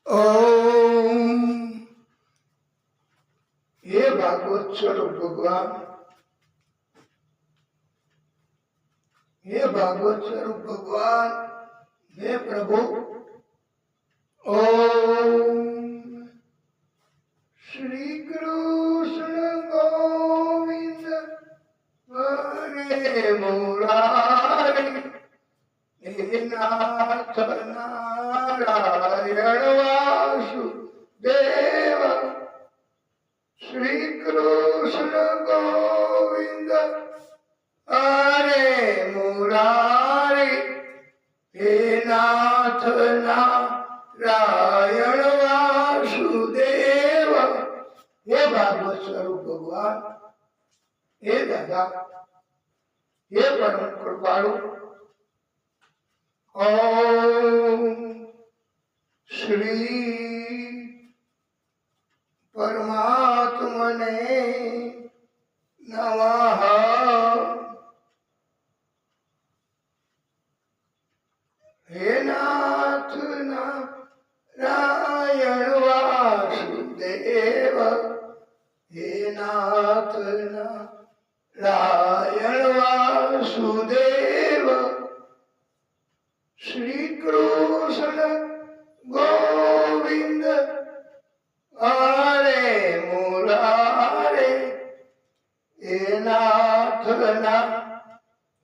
ओम हे भागवत स्वरूप भगवान, हे भागवत स्वरूप भगवान, हे प्रभु। ओम श्री कृष्ण गोविंद हरे मुरारी, हे नाथ नारायण वासुदेव। श्री कृष्ण गोविंद हरे मुरारी, हे नाथ नारायण वासुदेव। हे भागवत स्वरूप भगवान, हे दादा, हे परम कृपालु। ओम श्री परमात्मने नमः। हे नाथ नारायण वासुदेव, हे नाथ नारायण वासुदेव। श्री कृष्ण गोविंद हरे मुरारे, हे नाथ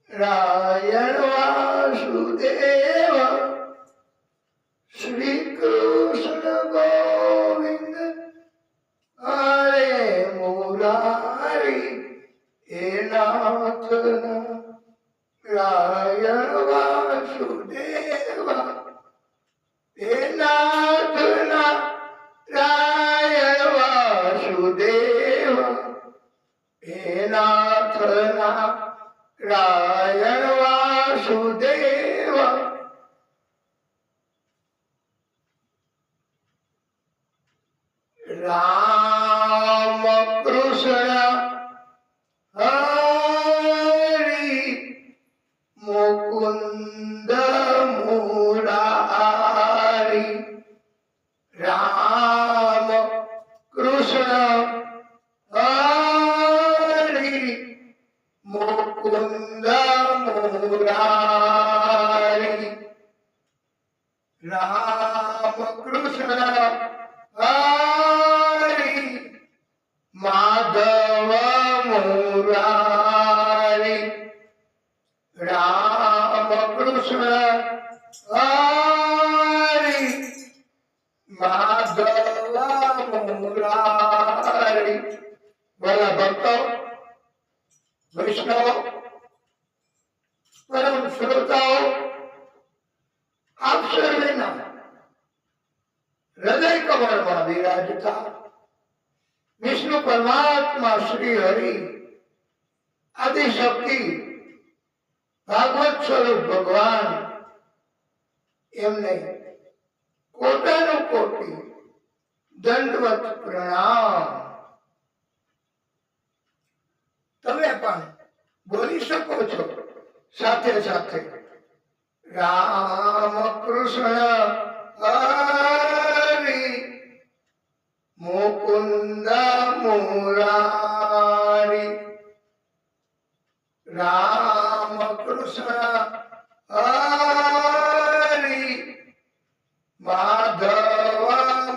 नारायण वासुदेव। श्री कृष्ण गोविंद हरे मुरारी, हे नाथ नारायण वासुदेव। हे नाथ नारायण वासुदेव, हे नाथ नारायण वासुदेव। राम कृष्ण हरि मुकुंद मुरारी, राम कृष्ण हरि मुकुंद मुरारी, राम कृष्ण हरि माधव मुरारी, राम कृष्ण हरि माधव मुरारी। बोला भक्तों, वैष्णव, परम श्रोताओं, आप सर्वेना हृदय कमल में विराजता विष्णु परमात्मा श्री हरि आदिशक्ति भागवत स्वरूप भगवान एमने कोटानु कोटि दंडवत प्रणाम। तमे पण बोली शको छो साथे साथे राम कृष्ण हरि मुकुंद मुरारी, राम कृष्ण हरि माधव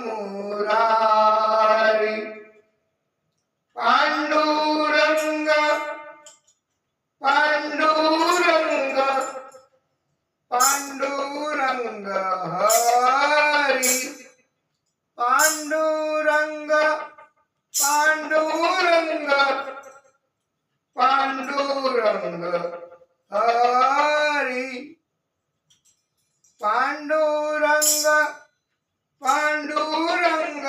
मुरारी, पांडुरंग पांडुरंग पांडुरंग हरि, पांडुरंग पांडुरंग पांडुरंग हरि, पांडुरंग पांडुरंग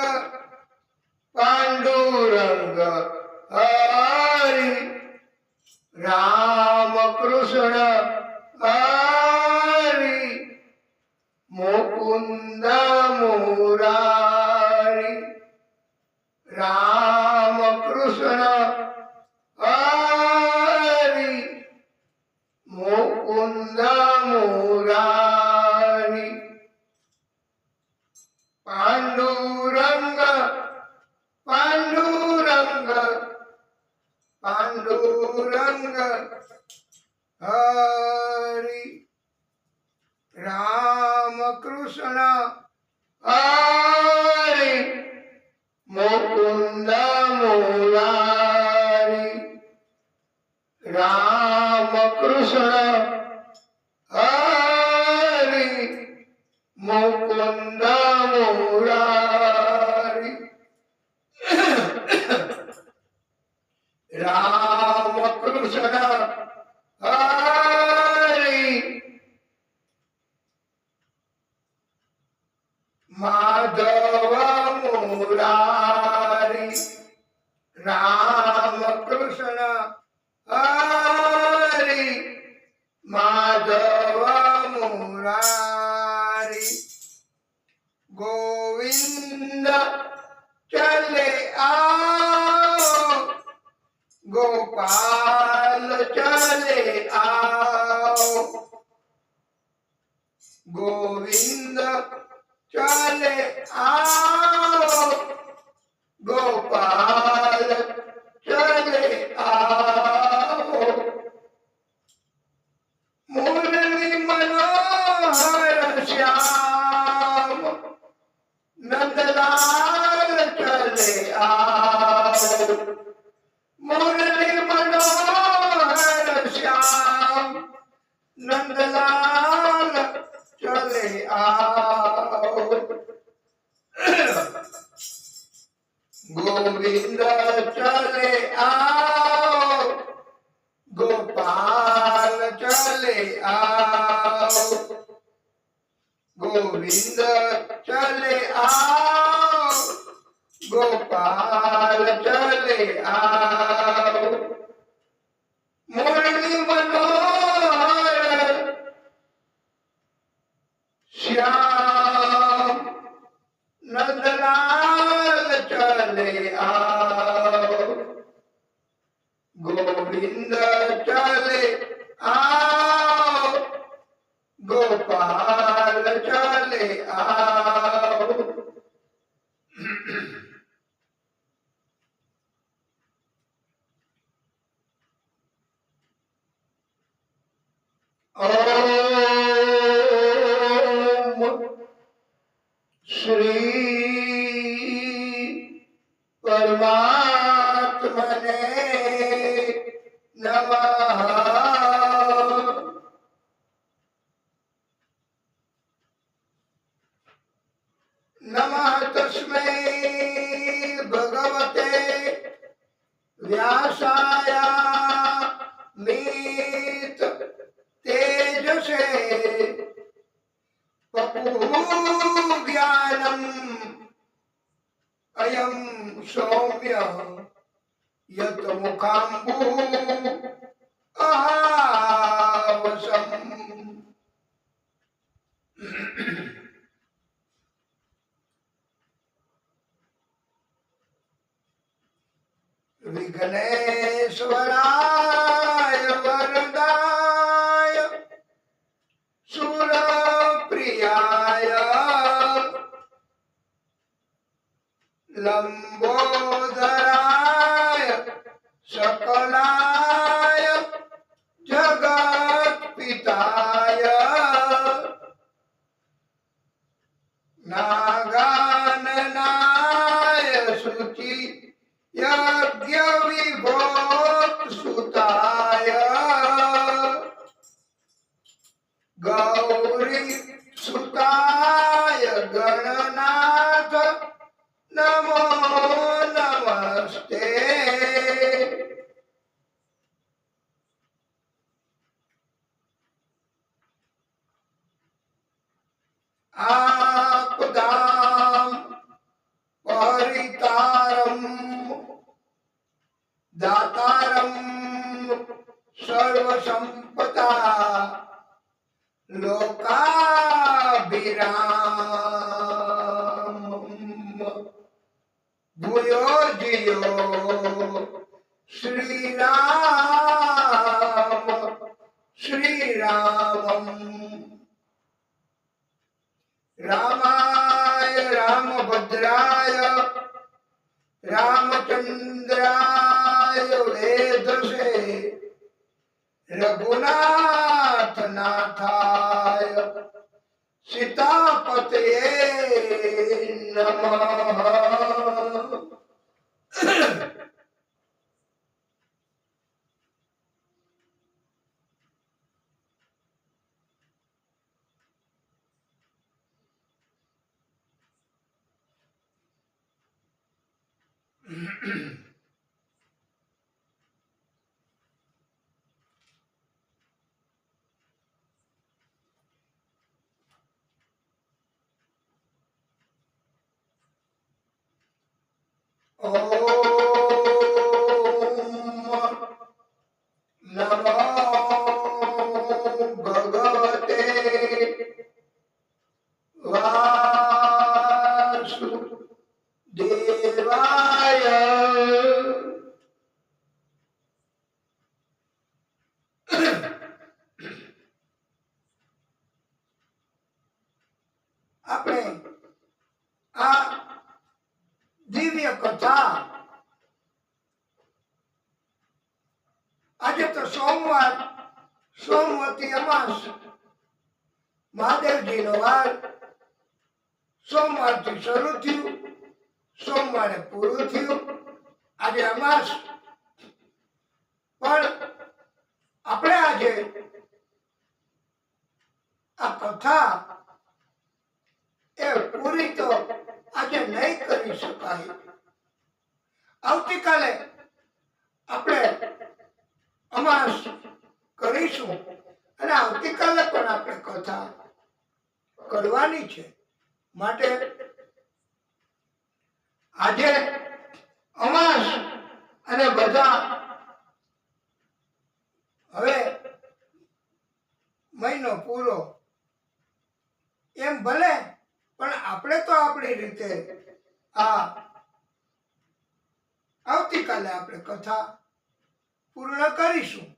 पांडुरंग हरि, राम कृष्ण हरि मुकुंद मुरारी, राम कृष्ण हरि मुकुंद मुरारी। पांडुरंग पांडुरंग पांडुरंग हरि राम कृष्ण हरि मुकुंद मुरारी राम कृष्ण हरि मुकुंद मुरारी राम कृष्ण हरि माधव मुरारी राम कृष्ण हरि माधव मुरारी गोविंद चले आओ गोपाल चले आओ गोविंद चले आओ गोपाल चले आओ मुरली मनोहर श्याम नंदलाल चले आओ मुरली मनोहर श्याम नंदलाल चले आओ गोविंद चले आओ गोपाल चले आओ गोविंद चले आओ गोपाल चले आओ मुरली मनोहर श्याम नंदलाल चले आओ गोविंद चले आओ गोपाल चले आओ ओम श्री परमात्मने नमः नमः तस्मै भगवते व्यासाय मीत तेजसे पपुः अयं सौम्य यत मुखाम्बुः अहावसम् विघ्नेश्वराय वरदाय सुरप्रियाय लंबोदराय सकलाय जगत्पिताय नागाननाय शुचि यज्ञ विभोक्सुताय गौरी सुताय गणनाथ नमो नमस्ते आपदां परितारं दातारं सर्वसंपदा लोकाभिरामम् भूयो जियो श्रीराम श्रीरामम् रामाय रामभद्राय रामचंद्राय वेधसे रघुनाथ नाथाय सीतापतये नमः। ओम नमो भगवते वासुदेवाय। આપણે આ દિવ્ય કથા આજે તો સોમવાર સોમવતી અમાસ મહાદેવજીનો વાર સોમવારથી શરૂ થયું, સોમવારે પૂરું થયું, આજે અમાસ. પણ આપણે આજે આ કથા એ પૂરી તો આજે નહીં કરી શકાય. આવતીકાલે આપણે અમાસ કરીશું અને આવતીકાલે પણ આપણે કથા કરવાની છે. માટે આજે અમાસ અને બધા હવે મહિનો પૂરો એમ ભલે, પણ આપણે તો આપણી રીતે આ આવતીકાલે આપણે કથા પૂર્ણ કરીશું.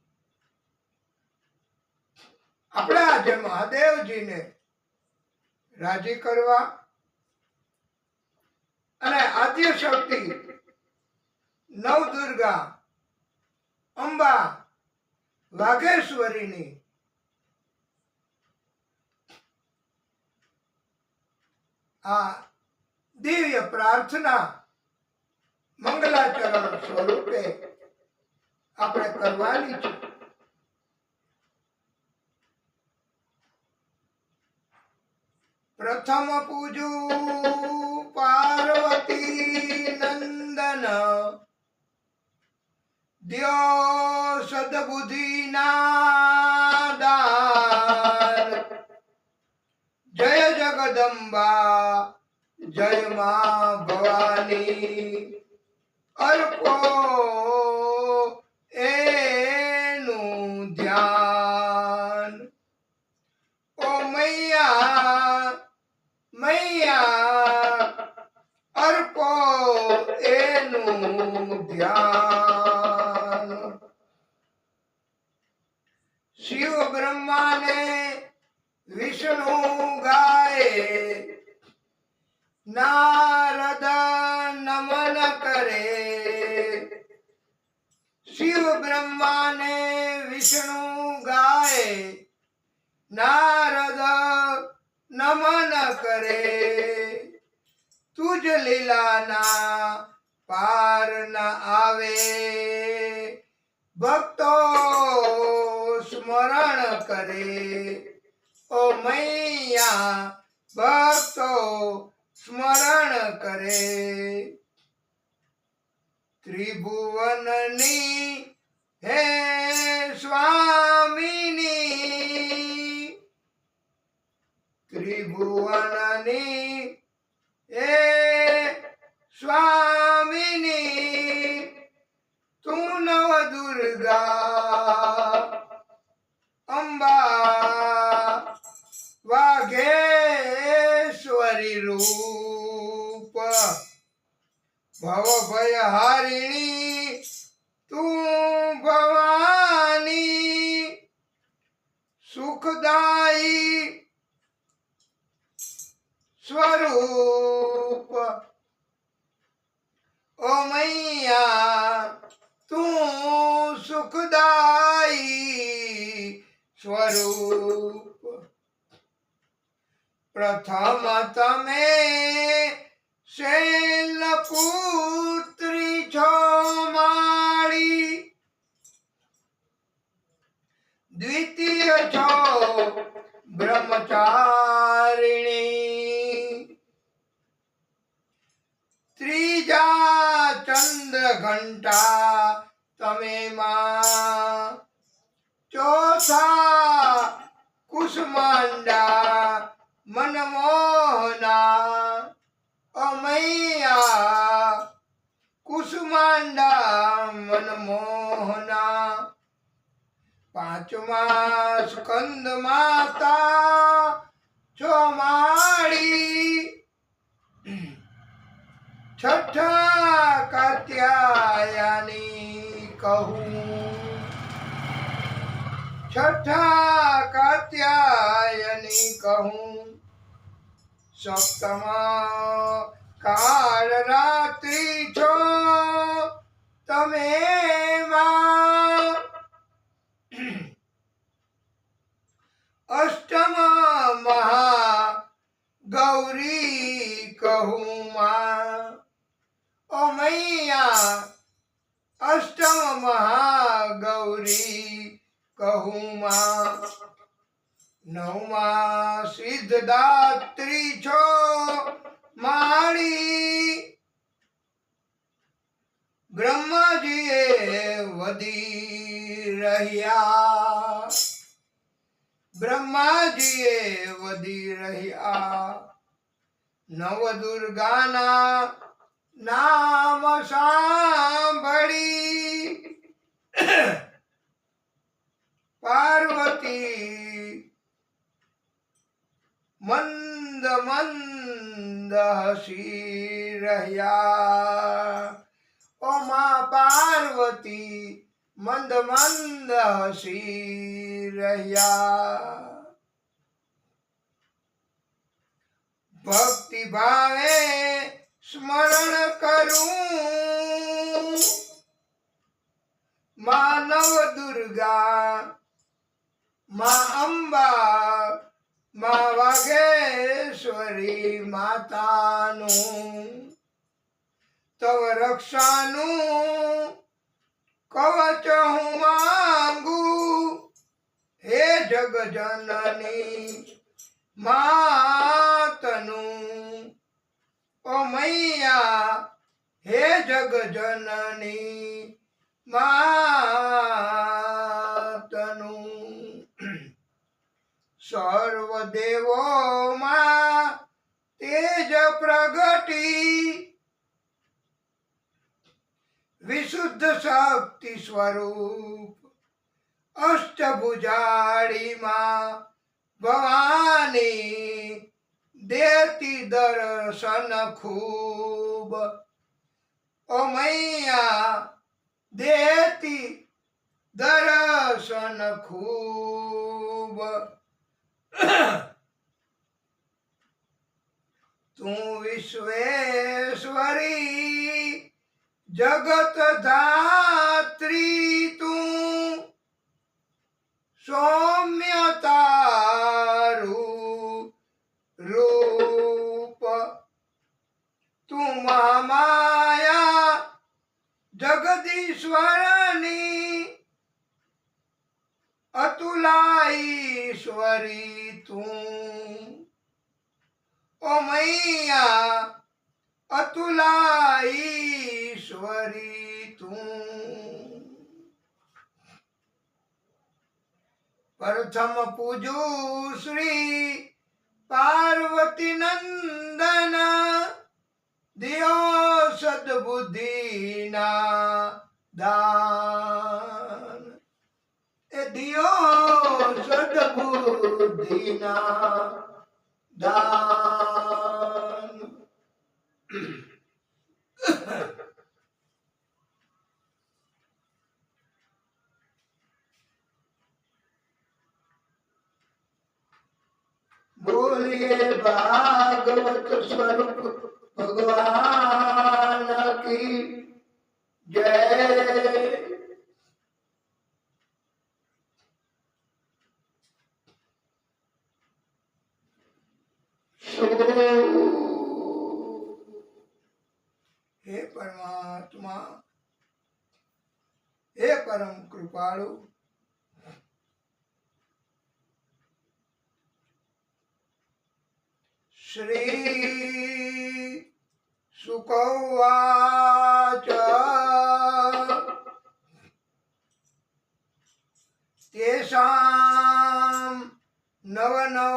આપણે આજે મહાદેવજીને રાજી કરવા અને આદ્ય શક્તિ નવદુર્ગા અંબા વાઘેશ્વરીની આ દિવ્ય પ્રાર્થના મંગલાચરણ સ્વરૂપે આપણે કરવાની છે. પ્રથમ પૂજુ પાર્વતી નંદન દ્યો સદબુદ્ધિ ના દાન. જય જગદંબા જય મા ભવાની અર્પો એનું ધ્યાન. ઓ મૈયા મૈયા અર્પો એનું ધ્યાન. શિવ બ્રહ્માને વિષ્ણુ ગાય નારદ નમન કરે. શિવ બ્રહ્માને વિષ્ણુ ગાય નારદ નમન કરે. તુજ લીલાના પાર ન આવે ભક્તો સ્મરણ કરે. ઓ મૈયા ભક્તો સ્મરણ કરે. ત્રિભુવનની હે સ્વામિની ત્રિભુવનની હે સ્વામિની તું નવ દુર્ગા અંબા વાઘેશ્વરી રૂપ. ભવ ભય હારિણી તું ભવાની સુખદાયી સ્વરૂપ. ओ मैया तू सुखदाई स्वरूप प्रथम तमे शैलपुत्री छो माड़ी द्वितीय छो ब्रह्मचारिणी त्रीजा चंद्र घंटा तमे मां चौथा कुसुमांडा मनमोहना अमैया कुसुमांडा मनमोहना पांचमा स्कंद माता चौमाड़ी छठा कात्यायनी कहूँ छठा कात्यायनी कहूँ सप्तमा काल रात्रि छो तमे मां अष्टम महा गौरी कहूँ मां ओ मैया अष्टम महागौरी कहूँ मां नवमा सिद्धदात्री छो माड़ी ब्रह्माजीए वदी रहिया ब्रह्माजीए वदी रहिया नव दुर्गाना नाम सांभળી पार्वती मंद मंद हसी रहिया ओ मां पार्वती मंद मंद हसी रहिया भक्ति भावे स्मरण करूं मानव दुर्गा मां अंबा मां वागेश्वरी मातानु तव रक्षानु कवच हूँ मांगू हे जग जननी मातनु ओ मैया हे जग जननी मातनु सर्व देवो मां तेज प्रगटी विशुद्ध शक्ति स्वरूप अष्टभुजाड़ी मां भवानी देती दर्शन खूब ओ मैया देती दर्शन खूब तू विश्वेश्वरी जगत धात्री तू सौम्यतारू रूप तू महामाया जगदीश्वरनी अतुलाईश्वरी तू ओ मैया अतुलाईश्वरी तू प्रथम पूजू श्री पार्वती नंदन दियो सद्बुद्धि ना दान ए दियो सद्बुद्धि ना दान बोलिए भागवत स्वरूप भगवान की જય હે પરમાત્મા, હે પરમ કૃપાળુ, શ્રી શુક ઉવાચ તેષાં નવ નવ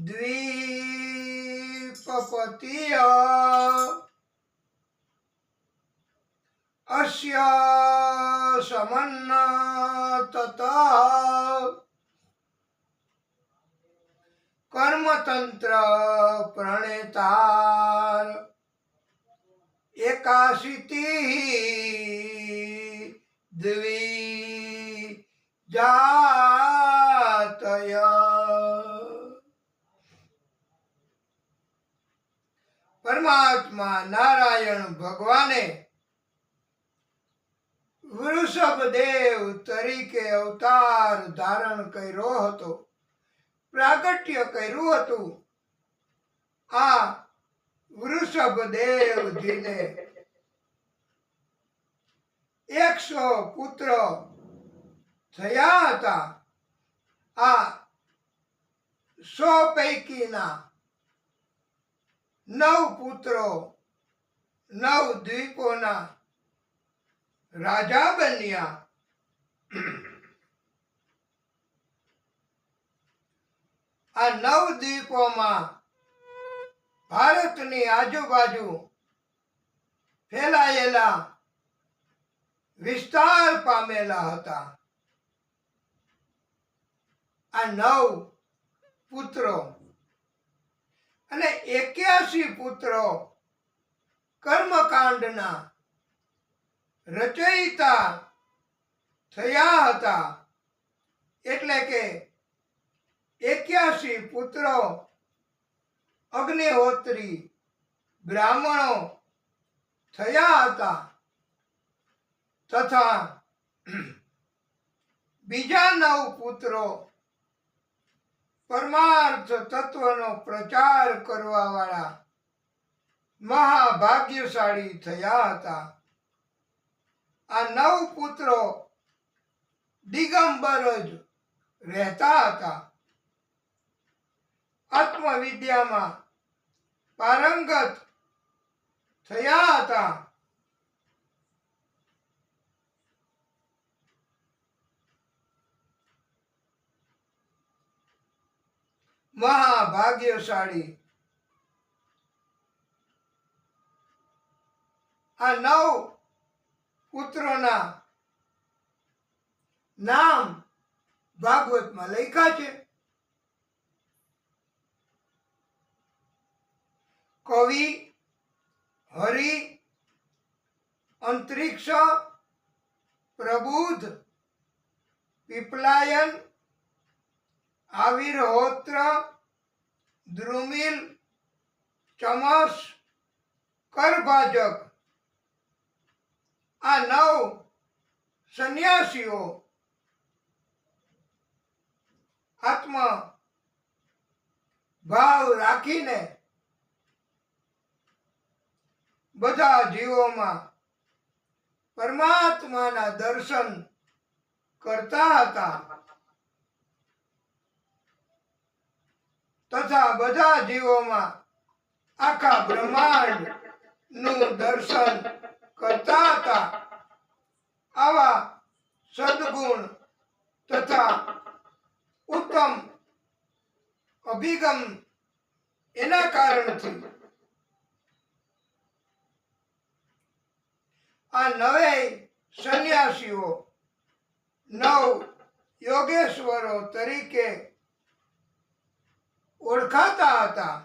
દ્વીપપતિય અસ્ય સમન્નતતઃ કર્મતંત્ર પ્રણેતાર એકાશીતિઃ દ્વિજાતય. પરમાત્મા નારાયણ ભગવાને વૃષભદેવ તરીકે અવતાર ધારણ કર્યો હતો, પ્રાગટ્ય કર્યું હતું. આ વૃષભદેવજીને 100 પુત્ર થયા હતા. આ 100 પૈકીના 9 પુત્રો 9 દ્વીપોના રાજા બન્યા. આ 9 દ્વીપોમાં ભારતની આજુબાજુ ફેલાયેલા વિસ્તાર પામેલા હતા. આ 9 પુત્રો અને 81 પુત્રો કર્મકાંડના રચયિતા થયા હતા. એટલે કે 81 પુત્રો અગ્નિહોત્રી બ્રાહ્મણો થયા હતા. તથા બીજા 9 પુત્રો પરમાર્થ તત્વનો પ્રચાર કરવા વાળા મહાભાગ્યશાળી થયા હતા. આ 9 પુત્રો દિગંબર જ રહેતા હતા. આત્મવિદ્યામાં પારંગત થયા હતા. મહાભાગ્યશાળી. આ 9 પુત્રોના નામ ભાગવતમાં લખ્યા છે. કવિ, હરિ, અંતરિક્ષ, પ્રબુદ્ધ, પીપલાયન, આવિર્હોત્ર, દ્રુમિલ, ચમસ, કરભાજક. આ 9 સંન્યાસીઓ આત્મ ભાવ રાખીને બધા જીવોમાં પરમાત્માના દર્શન કરતા હતા. તથા બધા જીવોમાં આખા બ્રહ્માંડ નું દર્શન કરતા હતા. આવા સદગુણ તથા ઉત્તમ અભિગમ એના કારણથી આ 9 સંન્યાસીઓ 9 યોગેશ્વરો તરીકે ઓળખાતા હતા.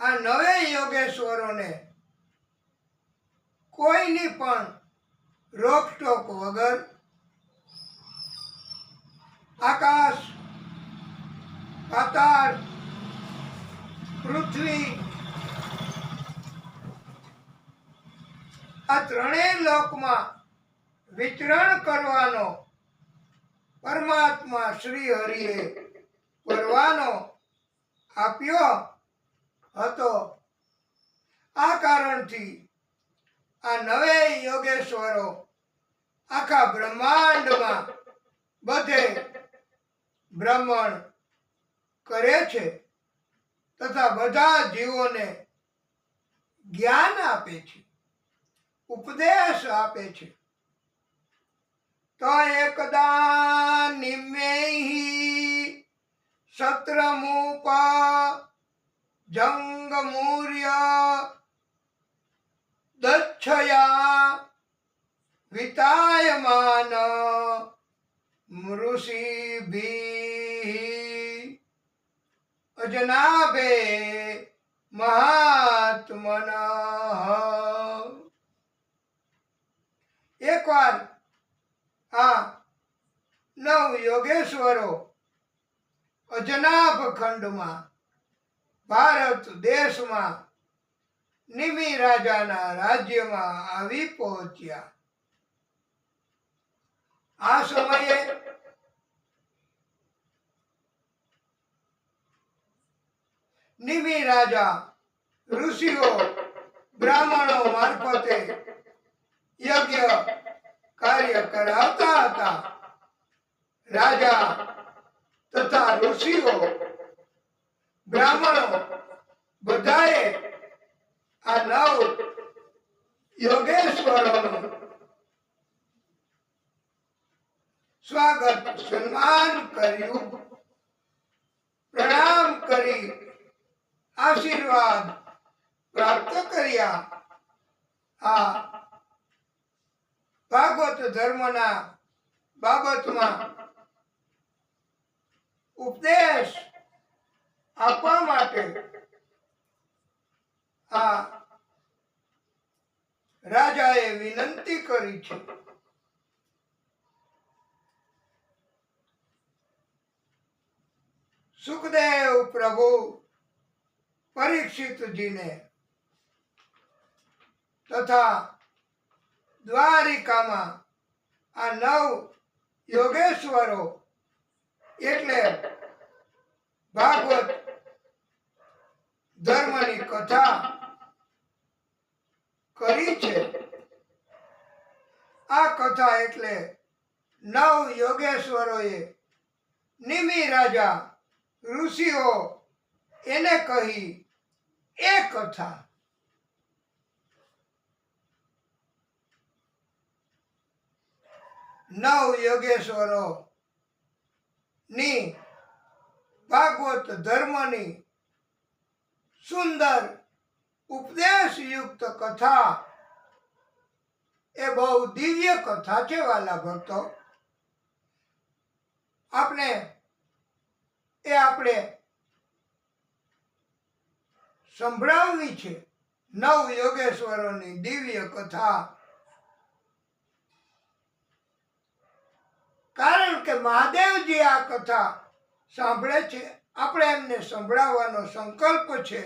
આ 9 યોગેશ્વરોને કોઈની પણ રોકટોક વગર આકાશ પૃથ્વી આ ત્રણેય લોકમાં વિચરણ કરવાનો પરમાત્મા શ્રી હરિએ પરવાનો આપ્યો હતો. આ કારણથી આ નવે યોગેશ્વરો આખા બ્રહ્માંડમાં બધે ભ્રમણ કરે છે તથા બધા જીવોને જ્ઞાન આપે છે, ઉપદેશ આપે છે. તો એકદા નિમેહી સત્રમુપ જંગમૂર્ય દચ્છયા વિતાયમાન ઋષિભિઃ અજનાભે મહાત્મનઃ. એકવાર આ નવ યોગેશ્વરો અજનાભ ખંડમાં ભારત દેશમાં નિમિ રાજાના રાજ્યમાં આવી પહોંચ્યા. આ સમયે નિમિ રાજા ઋષિઓ બ્રાહ્મણો મારફતે યજ્ઞ કાર્ય કરાવતા હતા. રાજા તથા ઋષિઓ બ્રાહ્મણો બધાએ આ નવ યોગેશ્વરોનું સ્વાગત સન્માન કર્યું. પ્રણામ કરી આશીર્વાદ પ્રાપ્ત કર્યા. આ ભાગવત ધર્મના બાબતમાં ઉપદેશ આપવા માટે આ રાજાએ વિનંતી કરી છે. સુખદેવ પ્રભુ પરીક્ષિતજીને તથા દ્વારિકામાં આ નવ યોગેશ્વરો એટલે ભાગવત ધર્મની કથા કરી છે. આ કથા એટલે નવ યોગેશ્વરોએ નિમિ રાજા ઋષિઓ એને કહી એ કથા. નવ યોગેશ્વરો ની ભાગવત ધર્મની સુંદર ઉપદેશયુક્ત કથા એ બહુ દિવ્ય કથા છે. વાલા ભક્તો, આપણે સંભળાવવી છે નવ યોગેશ્વરોની દિવ્ય કથા. કારણ કે મહાદેવજી આ કથા સાંભળે છે, આપણે એમને સંભળાવવાનો સંકલ્પ છે.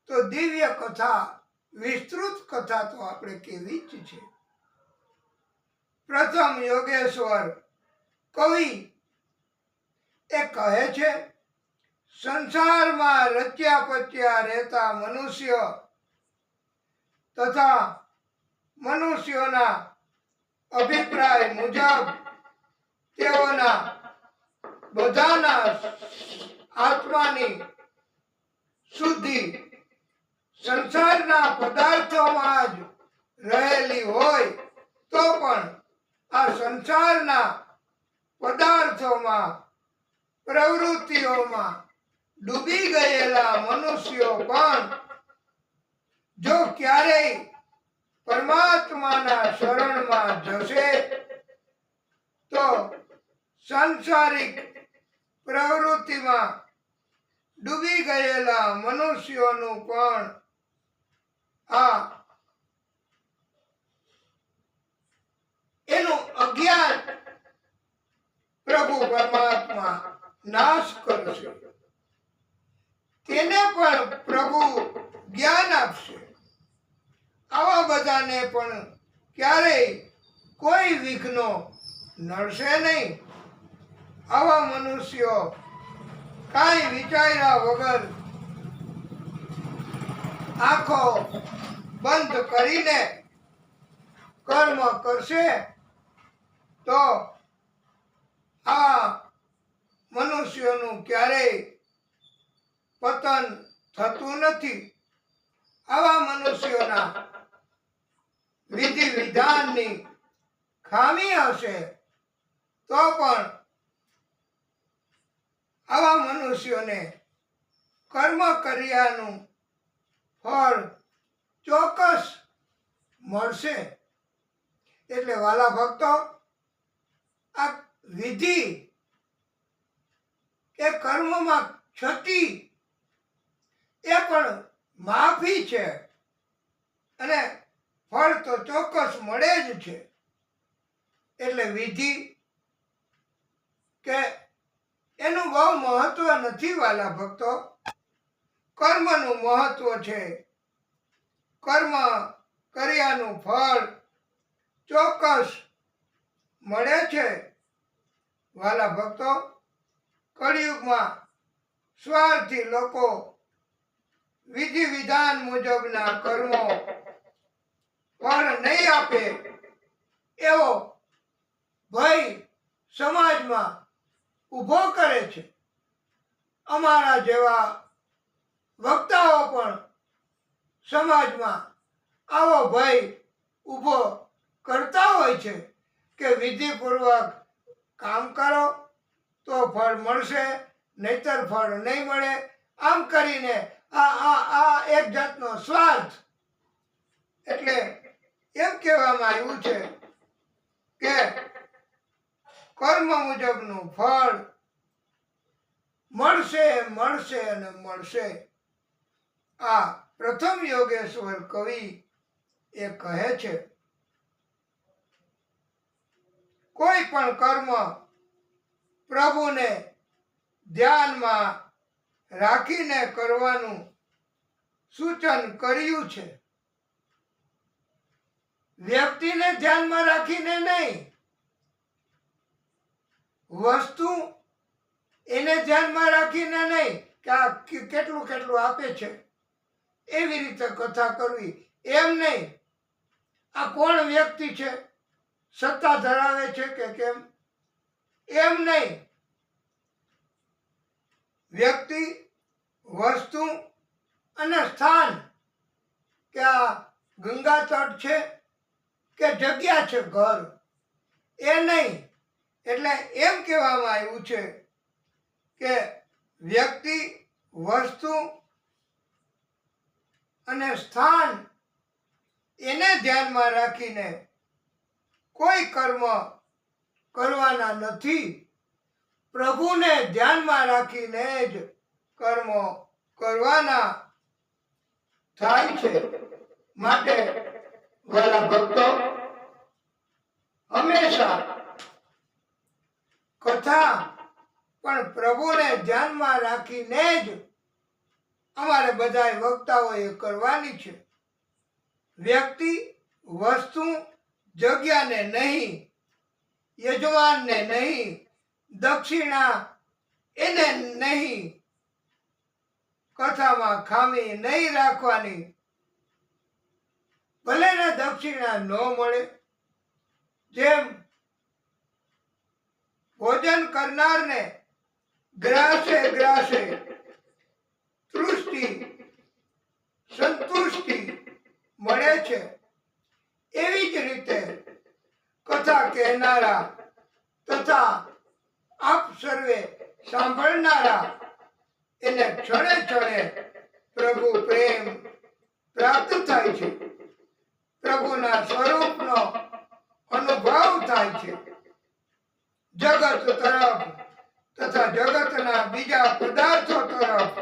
તો દિવ્ય કથા, વિસ્તૃત કથા તો આપણે કેવી જ છે. પ્રથમ યોગેશ્વર કવિ એ કહે છે, સંસારમાં રચ્યા પચ્યા રહેતા મનુષ્ય તથા મનુષ્યોના અભિપ્રાય મુજબ તેઓના બધાના આત્માની શુદ્ધિ સંસારના પદાર્થોમાં જ રહેલી હોય તો પણ આ સંસારના પદાર્થોમાં પ્રવૃત્તિઓમાં ડૂબી ગયેલા મનુષ્યો પણ જો ક્યારેય પરમાત્માના શરણમાં જશે તો સાંસારિક પ્રવૃત્તિમાં ડૂબી ગયેલા મનુષ્યોનું પણ આ એનું અજ્ઞાન પ્રભુ પરમાત્મા નાશ કરશે. તેને પણ કોઈ વિઘ્નો નડશે નહીં. આવા મનુષ્યો કાંઈ વિચાર્યા વગર આંખો બંધ કરીને કર્મ કરશે તો આ મનુષ્યોનું ક્યારેય પતન થતું નથી. આવા મનુષ્યોના વિધિ વિધાનની ખામી હશે તો પણ આવા મનુષ્યોને કર્મ કર્યાનું ફળ ચોક્કસ મળશે. એટલે વાલા ભક્તો, આ વિધિ કે કર્મમાં ક્ષતિ એ પણ માફી છે અને ફળ તો ચોક્કસ મળે જ છે. એટલે વિધિ કે એનું બહુ મહત્વ નથી વાલા ભક્તો. કર્મનું મહત્વ છે. કર્મ કર્યાનું ફળ ચોક્કસ મળે છે. વાલા ભક્તો, કળિયુગમાં સ્વાર્થી લોકો વિધિ વિધાન મુજબના કર્મો ફળ નહીં આપે એવો ભય સમાજમાં ઊભો કરે છે. અમારા જેવા વક્તાઓ પણ સમાજમાં આવો ભય ઊભો કરતા હોય છે કે વિધિપૂર્વક કામ કરો તો ફળ મળશે, નહીતર ફળ નહીં મળે. આમ કરીને આ એક જાતનો સ્વાર્થ. એટલે એમ કહેવામાં આવ્યું છે કે કર્મ મુજબનું ફળ મળશે, મળશે અને મળશે. આ પ્રથમ યોગેશ્વર કવિ એ કહે છે, કોઈ પણ કર્મ પ્રભુને ધ્યાનમાં રાખીને કરવાનું સૂચન કર્યું છે. વ્યક્તિને ધ્યાનમાં રાખીને નહીં, વસ્તુ એને ધ્યાનમાં રાખીને નહીં કે આ કેટલું કેટલું આપે છે એવી રીતે કથા કરવી, એમ નહીં. આ કોણ વ્યક્તિ છે, સત્તા ધરાવે છે કે કેમ, એમ નહીં. વ્યક્તિ, વસ્તુ અને સ્થાન, કે આ ગંગા તટ છે કે જગ્યા છે ઘર, એ નહીં. એટલે એમ કહેવામાં આવ્યું છે કે વ્યક્તિ, વસ્તુ અને સ્થાન એને ધ્યાનમાં રાખીને કોઈ કર્મ કરવાના નથી. પ્રભુને ધ્યાનમાં રાખીને જ કર્મો કરવાના થાય છે. માટે વાલા ભક્તો, હંમેશા કથા પણ પ્રભુને ધ્યાનમાં રાખીને જ અમારે બધા વક્તાઓએ કરવાની છે. વ્યક્તિ, વસ્તુ, જગ્યાને નહીં, યજમાનને નહીં, દક્ષિણા એને નહીં, કથામાં ખામી નહીં રાખવાની. ભલે ને દક્ષિણા ન મળે, જેમ ભોજન કરનારને ગ્રાસે ગ્રાસે તૃષ્ટિ સંતુષ્ટિ મળે છે, એવી જ રીતે કથા કહેનારા તથા આપ સર્વે સાંભળનારા એને ક્ષણે ક્ષણે પ્રભુ પ્રેમ પ્રાપ્ત થાય છે. પ્રભુના સ્વરૂપનો અનુભવ થાય છે. જગત તરફ તથા જગતના બીજા પદાર્થો તરફ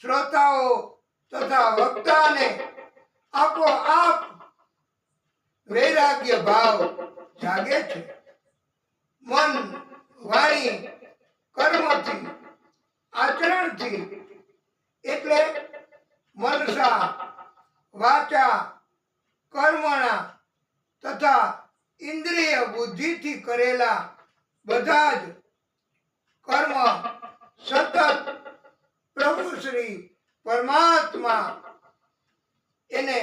શ્રોતાઓ તથા વક્તાને આપોઆપ વૈરાગ્ય ભાવ જાગે છે. મન, વાણી, કર્મથી, આચરણથી, એટલે મનસા, વાચા, કર્મણા તથા ઇન્દ્રિય બુદ્ધિથી કરેલા બધા જ કર્મ સતત પ્રભુ શ્રી પરમાત્મા એને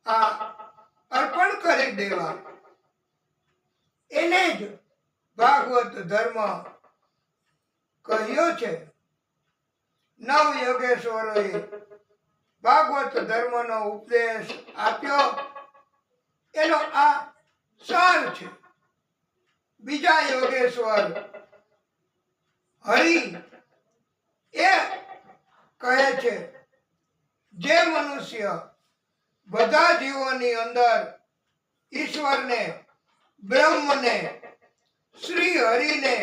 આ અર્પણ કરી દેવા. એને જ ભાગવત ધર્મ કહ્યો છે. નવ યોગેશ્વરોએ ભાગવત ધર્મનો ઉપદેશ આપ્યો, એનો આ સાર છે. બીજા યોગેશ્વર હરિ એ કહે છે, જે મનુષ્ય બધા જીવોની અંદર ઈશ્વરને, બ્રહ્મને, શ્રી હરિને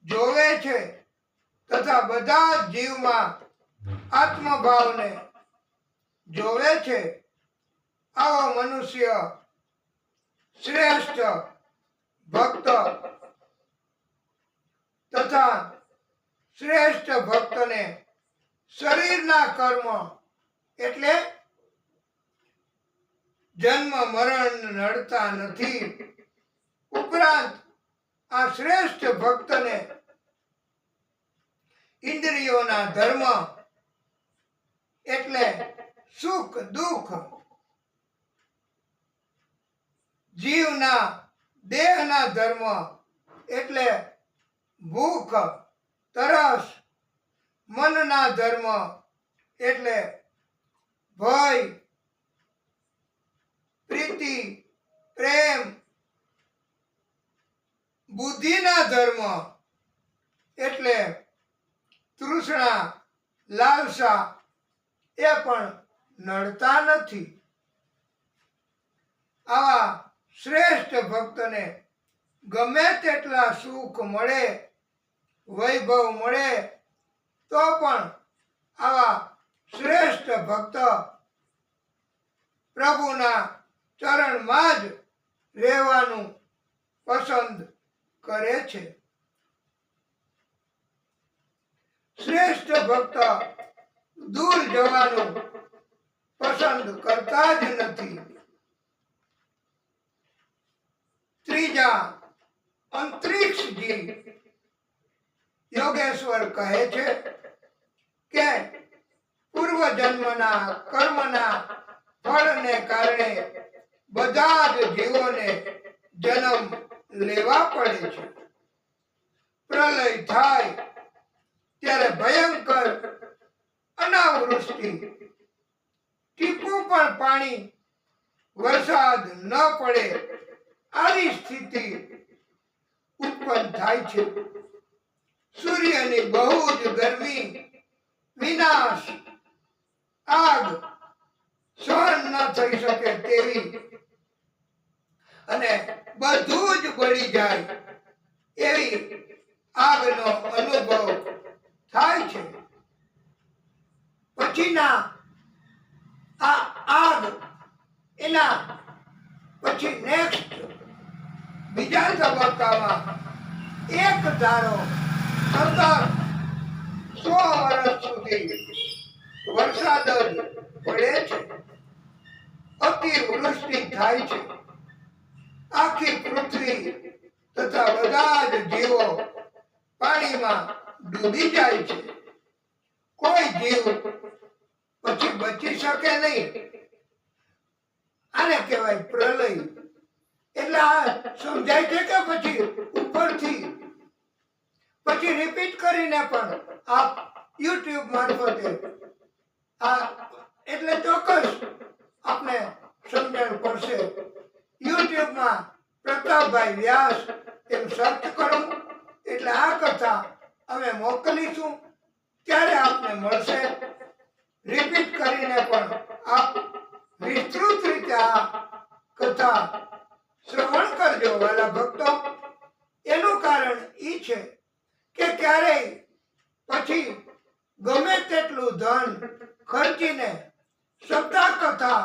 જોવે છે તથા બધા જીવમાં આત્મભાવને જોવે છે, આવો મનુષ્ય શ્રેષ્ઠ ભક્ત તથા શ્રેષ્ઠ ભક્તને શરીરના કર્મ એટલે જન્મ મરણ નડતા નથી. ઉપરાંત આ શ્રેષ્ઠ ભક્તને ઇન્દ્રિયોના ધર્મ એટલે સુખ દુઃખ, જીવના દેહના ધર્મ એટલે ભૂખ તરસ, મનના ધર્મ એટલે ભય પ્રીતિ પ્રેમ, બુદ્ધિના ધર્મ એટલે તૃષ્ણા લાલસા એ પણ નડતા નથી. આવા શ્રેષ્ઠ ભક્તને ગમે તેટલા સુખ મળે, વૈભવ મળે, તો પણ આવા શ્રેષ્ઠ ભક્ત પ્રભુના ચરણમાં જ રહેવાનું પસંદ કરે છે. શ્રેષ્ઠ ભક્ત દૂર જવાનું પસંદ કરતા જ નથી. ત્રીજા અંતરિક્ષજી યોગેશ્વર કહે છે કે પૂર્વ જન્મના કર્મના ફળને કારણે બધા જ જીવોને જન્મ લેવા પડે છે. પ્રલય થાય ત્યારે ભયંકર અનાવૃષ્ટિ, ટીપું પણ પાણી, વરસાદ ન પડે, આવી સ્થિતિ ઉત્પન્ન થાય છે. સૂર્યની બહુ જ ગરમી, વિનાશ, આગ સહન ન થઈ શકે તેવી અને બધું જ બળી જાય એવી આગનો અનુભવ થાય છે. પછીના આ આગ એના પછી નેક્સ્ટ બીજા તબક્કામાં એક ધારો સતત 100 વર્ષ સુધી વરસાદ જ પડે છે. અતિવૃષ્ટિ થાય છે. આખી પૃથ્વી તથા બધા જ જીવો પાણીમાં ડૂબી જાય છે. કોઈ જીવ પછી બચી શકે નહીં. આને કહેવાય પ્રલય. એટલે આ સમજાય છે કે પછી ઉપરથી પછી રિપીટ કરીને પણ આપ યુટ્યુબ મારફતે આ એટલે ચોક્કસ આપને સમજણ પડશે. યુટ્યુબમાં પ્રતાપભાઈ વ્યાસ એમ સર્ચ કરો એટલે આ કથા અમે મોકલીશું ત્યારે આપને મળશે. રિપીટ કરીને પણ આપ વિસ્તૃત રીતે આ કથા શ્રવણ કરજો વાલા ભક્તો. એનું કારણ એ છે કે ક્યારેય પછી ગમે તેટલું ધન ખર્ચીને સપ્તાહ કથા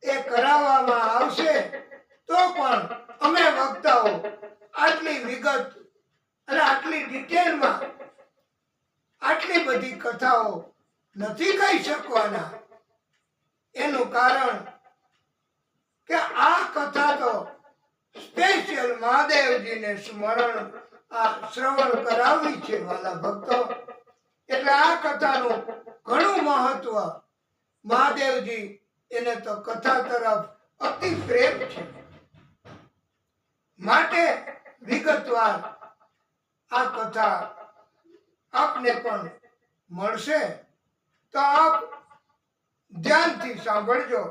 એ કરાવવામાં આવશે તો પણ અમે વક્તાઓ આટલી વિગત અને આટલી ડિટેલમાં આટલી બધી કથાઓ નથી કહી શકવાના. એનું કારણ કે આ કથા તો સ્પેશિયલ મહાદેવજીને સ્મરણ શ્રવણ કરાવવી છે વાલા ભક્તો. એટલે આ કથાનું ઘણું મહત્વ. મહાદેવજી એને તો કથા તરફ અતિ પ્રેમ છે. માટે વિગતવાર આ કથા આપને પણ મળશે તો આપ ધ્યાનથી સાંભળજો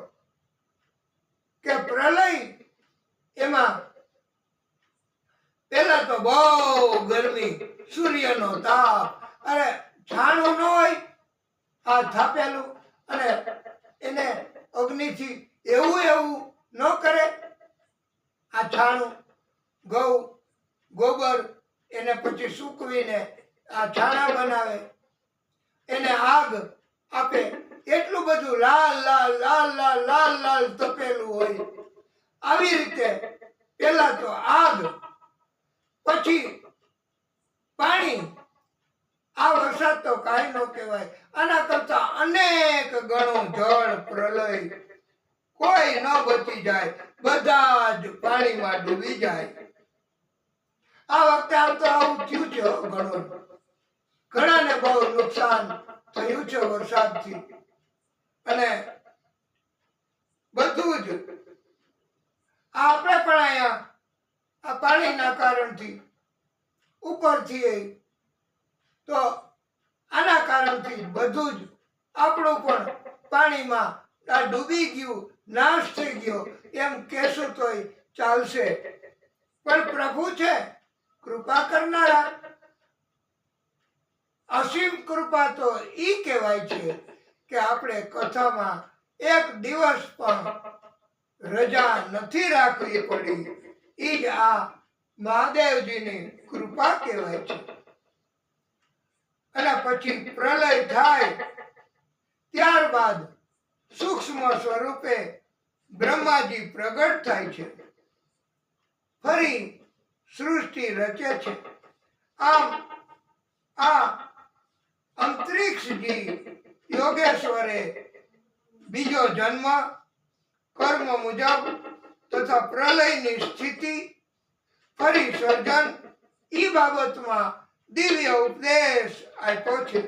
કે પ્રલય એમાં પેલા તો બહુ ગરમી, સૂર્યનો તાપ, અરે છાણું ન હોય આ થાપેલું, અને એને અગ્નિથી એવું ન કરે. આ છાણું ગોબર એને પછી સૂકવીને આ છાણા બનાવે, એને આગ આપે, એટલું બધું લાલ લાલ લાલ લાલ લાલ લાલ તપેલું હોય. આવી રીતે પેલા તો આગ, પછી પાણી. આ વરસાદ તો કાંઈ ન કહેવાય. આના કરતા અનેક ગણું જળ પ્રલય. કોઈ ન બચી જાય, બધા જ પાણીમાં ડૂબી જાય. આ વખતે આમ તો આવું થયું છે ઘણું. ઘણાને બહુ નુકસાન થયું છે વરસાદથી. અને બધું જ આપણે પણ અહીંયા આ પાણીના કારણથી ઉપરથી તો આના કારણથી બધું જ આપણું પણ પાણીમાં આ ડૂબી ગયું, નાશ થઈ ગયો એમ કહેશો તોય ચાલશે. પણ પ્રભુ છે કૃપા કરનારા. અસીમ કૃપા તો ઈ કહેવાય છે કે આપણે કથામાં એક દિવસ પણ રજા નથી રાખવી પડી. ઈ જ આ મહાદેવજીની કૃપા કહેવાય છે. અને પછી પ્રલય થાય ત્યારબાદ સૂક્ષ્મ સ્વરૂપે બ્રહ્માજી પ્રગટ થાય છે, ફરી સૃષ્ટિ રચે છે. આમ આ અંતરિક્ષજી યોગેશ્વરે બીજો જન્મ કર્મ મુજબ તથા પ્રલયની સ્થિતિ, ફરી સર્જન, ઈ બાબતમાં દિવ્ય ઉપદેશ આપ્યો છે.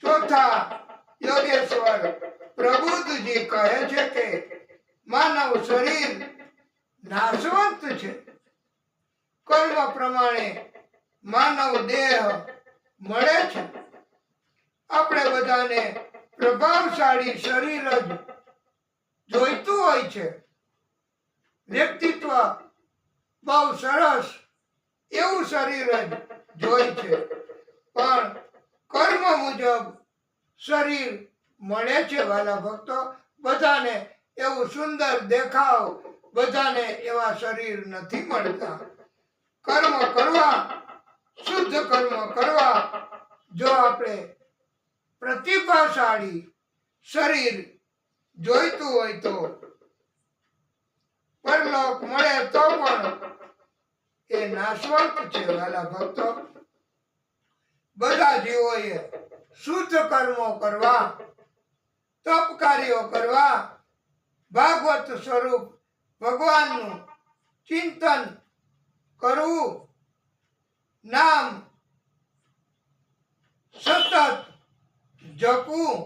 ચોથા યોગેશ્વર પ્રબુદ્ધજી કહે છે કે માનવ શરીર નાશવંત છે. કર્મ પ્રમાણે માનવ દેહ મળે છે. આપણે બધાને પ્રભાવશાળી શરીર જ જોઈતું હોય છે. વ્યક્તિત્વ બહુ સરસ એવું શરીર જ જોઈ છે. પણ કર્મ મુજબ શરીર મળે છે વાલા ભક્તો. બધાને એવું સુંદર દેખાવ, બધાને એવા શરીર નથી મળતા. કર્મ કરવા, શુદ્ધ કર્મ કરવા, જો આપણે પ્રતિભાશાળી શરીર જોઈતું હોય તો પરલોક મળે તો પણ એ નાશવંત છે વાલા ભક્તો. બધા જીવોએ શુદ્ધ કર્મો કરવા, તપ કાર્યો કરવા, ભાગવત સ્વરૂપ ભગવાનનું ચિંતન કરવું, નામ સતત જપવું.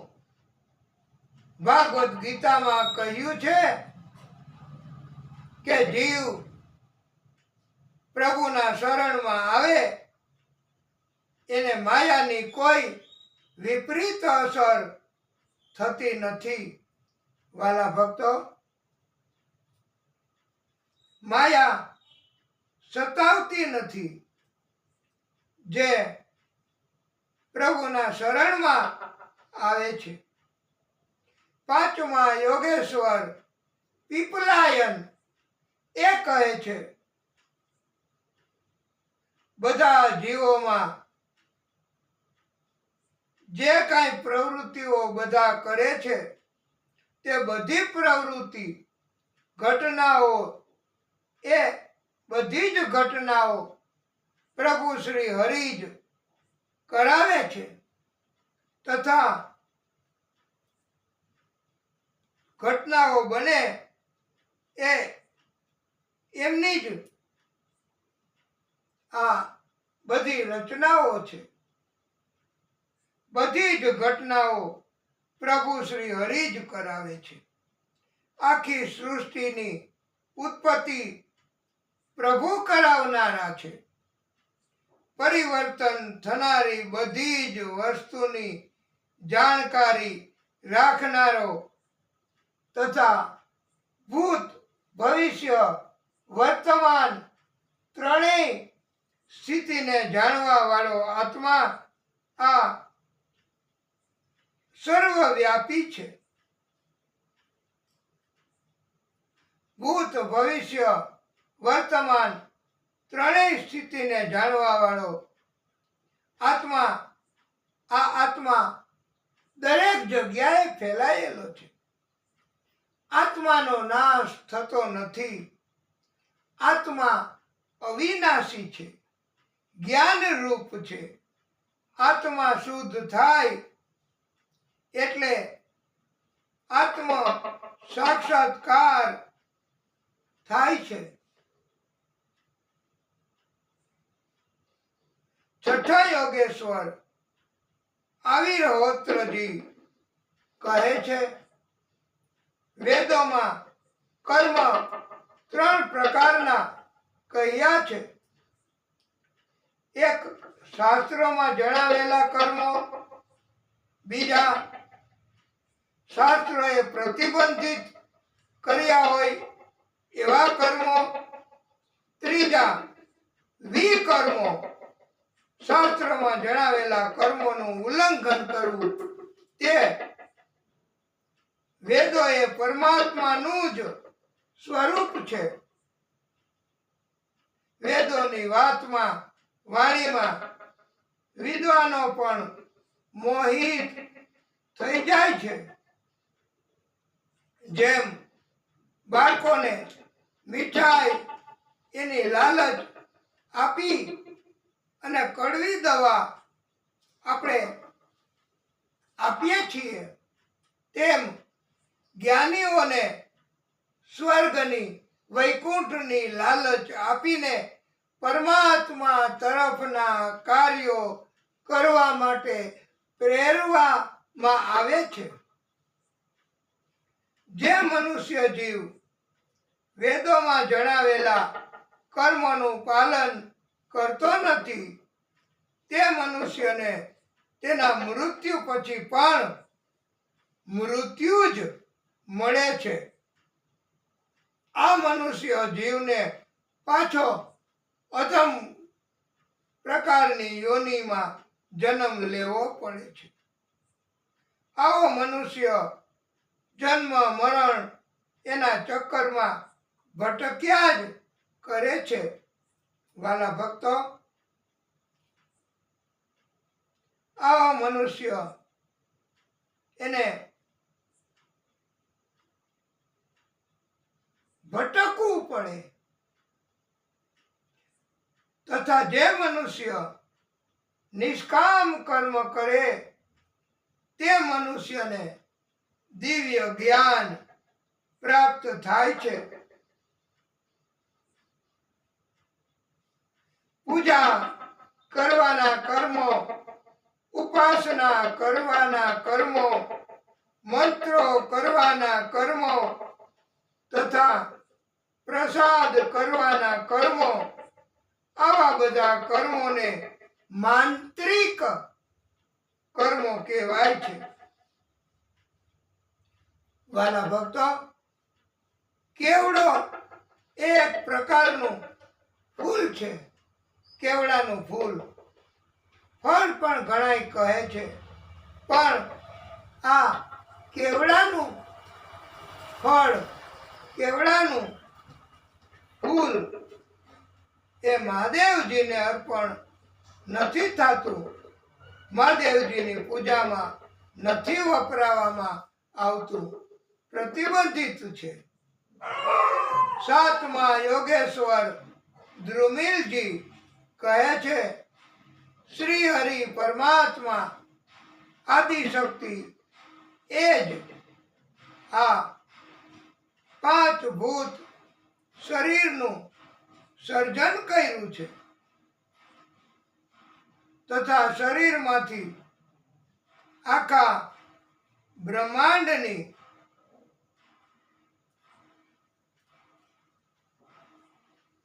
ભાગવત ગીતામાં કહ્યું છે કે જીવ પ્રભુના શરણમાં આવે એને માયાની કોઈ વિપરીત અસર થતી નથી વાલા ભક્તો. માયા સતાવતી નથી. જે પ્રભુના શરણમાં આવે છે. પાંચમા યોગેશ્વર પીપલાયન એ કહે છે બધા જીવોમાં જે કાંઈ પ્રવૃત્તિઓ બધા કરે છે તે બધી પ્રવૃત્તિ ઘટનાઓ, એ બધી જ ઘટનાઓ પ્રભુ શ્રી હરિ જ કરાવે છે. તથા ઘટનાઓ બને એ એમની જ આ બધી રચનાઓ છે. બધી જ ઘટનાઓ પ્રભુ શ્રી હરિ જ કરાવે છે. આખી સૃષ્ટિની ઉત્પત્તિ પ્રભુ કરાવનારા છે. પરિવર્તન થનારી બધી જ વસ્તુની જાણકારી રાખનારો તથા ભૂત, ભવિષ્ય, વર્તમાન ત્રણેય સ્થિતિને જાણવા વાળો આત્મા આ સર્વવ્યાપી છે. ભૂત, ભવિષ્ય, વર્તમાન ત્રણેય સ્થિતિને જાણવા વાળો આત્મા, આ આત્મા દરેક જગ્યાએ ફેલાયેલો છે. આત્માનો નાશ થતો નથી. આત્મા અવિનાશી છે, જ્ઞાન રૂપ છે. આત્મા શુદ્ધ થાય એટલે આત્મ સાક્ષાત્કાર થાય છે. છઠ્ઠા યોગેશ્વર આવિર્હોત્રજી કહે છે, વેદોમાં કર્મ 3 પ્રકારના કહ્યા છે. એક શાસ્ત્રોમાં જણાવેલા કર્મો, બીજા શાસ્ત્રોએ પ્રતિબંધિત કર્યા હોય એવા કર્મો, ત્રીજા વિકર્મો, શાસ્ત્રમાં જણાવેલા કર્મોનું ઉલ્લંઘન કરવું. તે વેદોએ પરમાત્માનું જ સ્વરૂપ છે. વેદોની વાણીમાં વિદ્વાનો પણ મોહિત થઈ જાય છે. જેમ બાળકોને મીઠાઈ એની લાલચ આપી અને કડવી દવા આપણે આપીએ છીએ, તેમ જ્ઞાનીઓને સ્વર્ગની, વૈકુંઠની લાલચ આપીને પરમાત્મા તરફના કાર્યો કરવા માટે પ્રેરવામાં આવે છે. જે મનુષ્ય જીવ વેદોમાં જણાવેલા કર્મોનું પાલન કરતો નથી, તે મનુષ્યને તેના મૃત્યુ પછી પણ મૃત્યુ જ મળે છે. આ મનુષ્ય જીવને પાછો અધમ પ્રકારની યોનિમાં જન્મ લેવો પડે છે. આવો મનુષ્ય જન્મ મરણ એના ચક્કરમાં ભટક્યા જ કરે છે. વાલા ભક્તો, આવો મનુષ્ય એને ભટકવું પડે. તથા જે મનુષ્ય નિષ્કામ કર્મ કરે તે મનુષ્યને દિવ્ય જ્ઞાન પ્રાપ્ત થાય છે. પૂજા કરવાના કર્મો, ઉપાસના કરવાના કર્મો, મંત્રો કરવાના કર્મો તથા પ્રસાદ કરવાના કર્મો, આવા બધા કર્મોને માંત્રિક કર્મો કહેવાય છે. વાલા ભક્તો, કેવડો એક પ્રકારનું ફૂલ છે. કેવડાનું ફૂલ, ફળ પણ ઘણાય કહે છે, પણ આ કેવડાનું ફળ, કેવડાનું ફૂલ એ મહાદેવજીને અર્પણ નથી થતું. મહાદેવજીની પૂજામાં નથી વપરાવામાં આવતું, પ્રતિબંધિત છે. 7મા યોગેશ્વર દ્રુમિલજી કહે છે, શ્રી હરિ પરમાત્મા આદિશક્તિ એ જ આ 5 ભૂત શરીરનું સર્જન કર્યું છે તથા શરીરમાંથી આખા બ્રહ્માંડની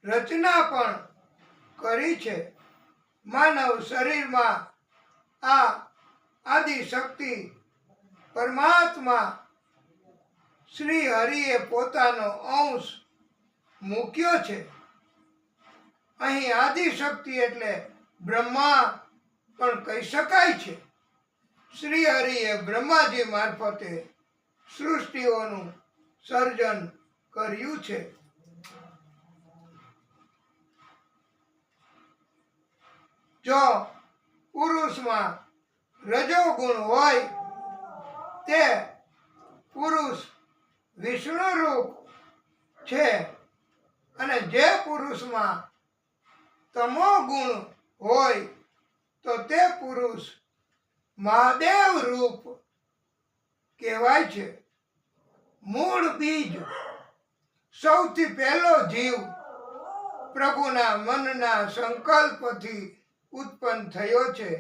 રચના પણ કરી છે. માનવ શરીરમાં આ આદિશક્તિ પરમાત્મા શ્રી હરિએ પોતાનો અંશ મૂક્યો છે. અહીં આદિશક્તિ એટલે બ્રહ્મા પણ કહી શકાય છે. શ્રી હરિએ બ્રહ્માજી મારફતે સૃષ્ટિઓનું સર્જન કર્યું છે. જો પુરુષમાં રજોગુણ હોય તે પુરુષ વિષ્ણુ રૂપ છે અને જે પુરુષમાં તમો ગુણ હોય તો તે પુરુષ મહાદેવ રૂપ કહેવાય છે. મૂળ બીજ સૌથી પહેલો જીવ પ્રભુના મનના સંકલ્પથી ઉત્પન્ન થયો છે.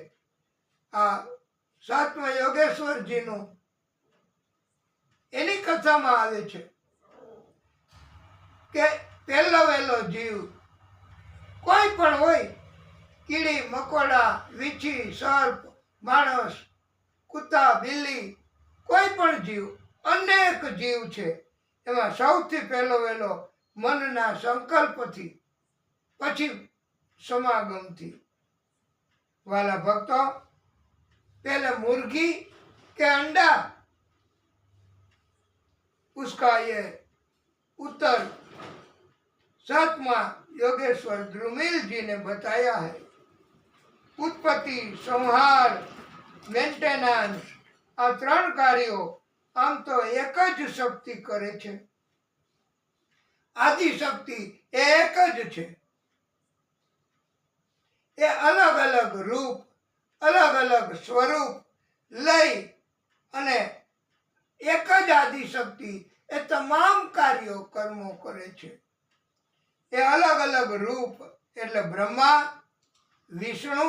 આ સાતમા યોગેશ્વરજીનું એની કથામાં આવે છે કે પહેલો વહેલો જીવ કોઈ પણ હોય, કીડી મકોડા, વીછી, સર્પ, માણસ, કૂતા, બિલ્લી, કોઈ પણ જીવ, અનેક જીવ છે. એમાં સૌથી પહેલો વહેલો મનના સંકલ્પથી, પછી સમાગમથી. વાલા ભક્તો, पहले मुर्गी के अंडा, उसका ये उत्तर सातवां योगेश्वर द्रुमिल जी ने बताया है. उत्पत्ति, संहार, मेंटेनेंस आ त्रण कार्यों आम तो एक ज शक्ति करे छे. आदि शक्ति एक ज छे. ये अलग अलग रूप, अलग अलग स्वरूप लई अने एक ज आदि शक्ति ए तमाम कार्यों कर्मों करे छे. ए अलग अलग रूप एटले ब्रह्मा, विष्णु,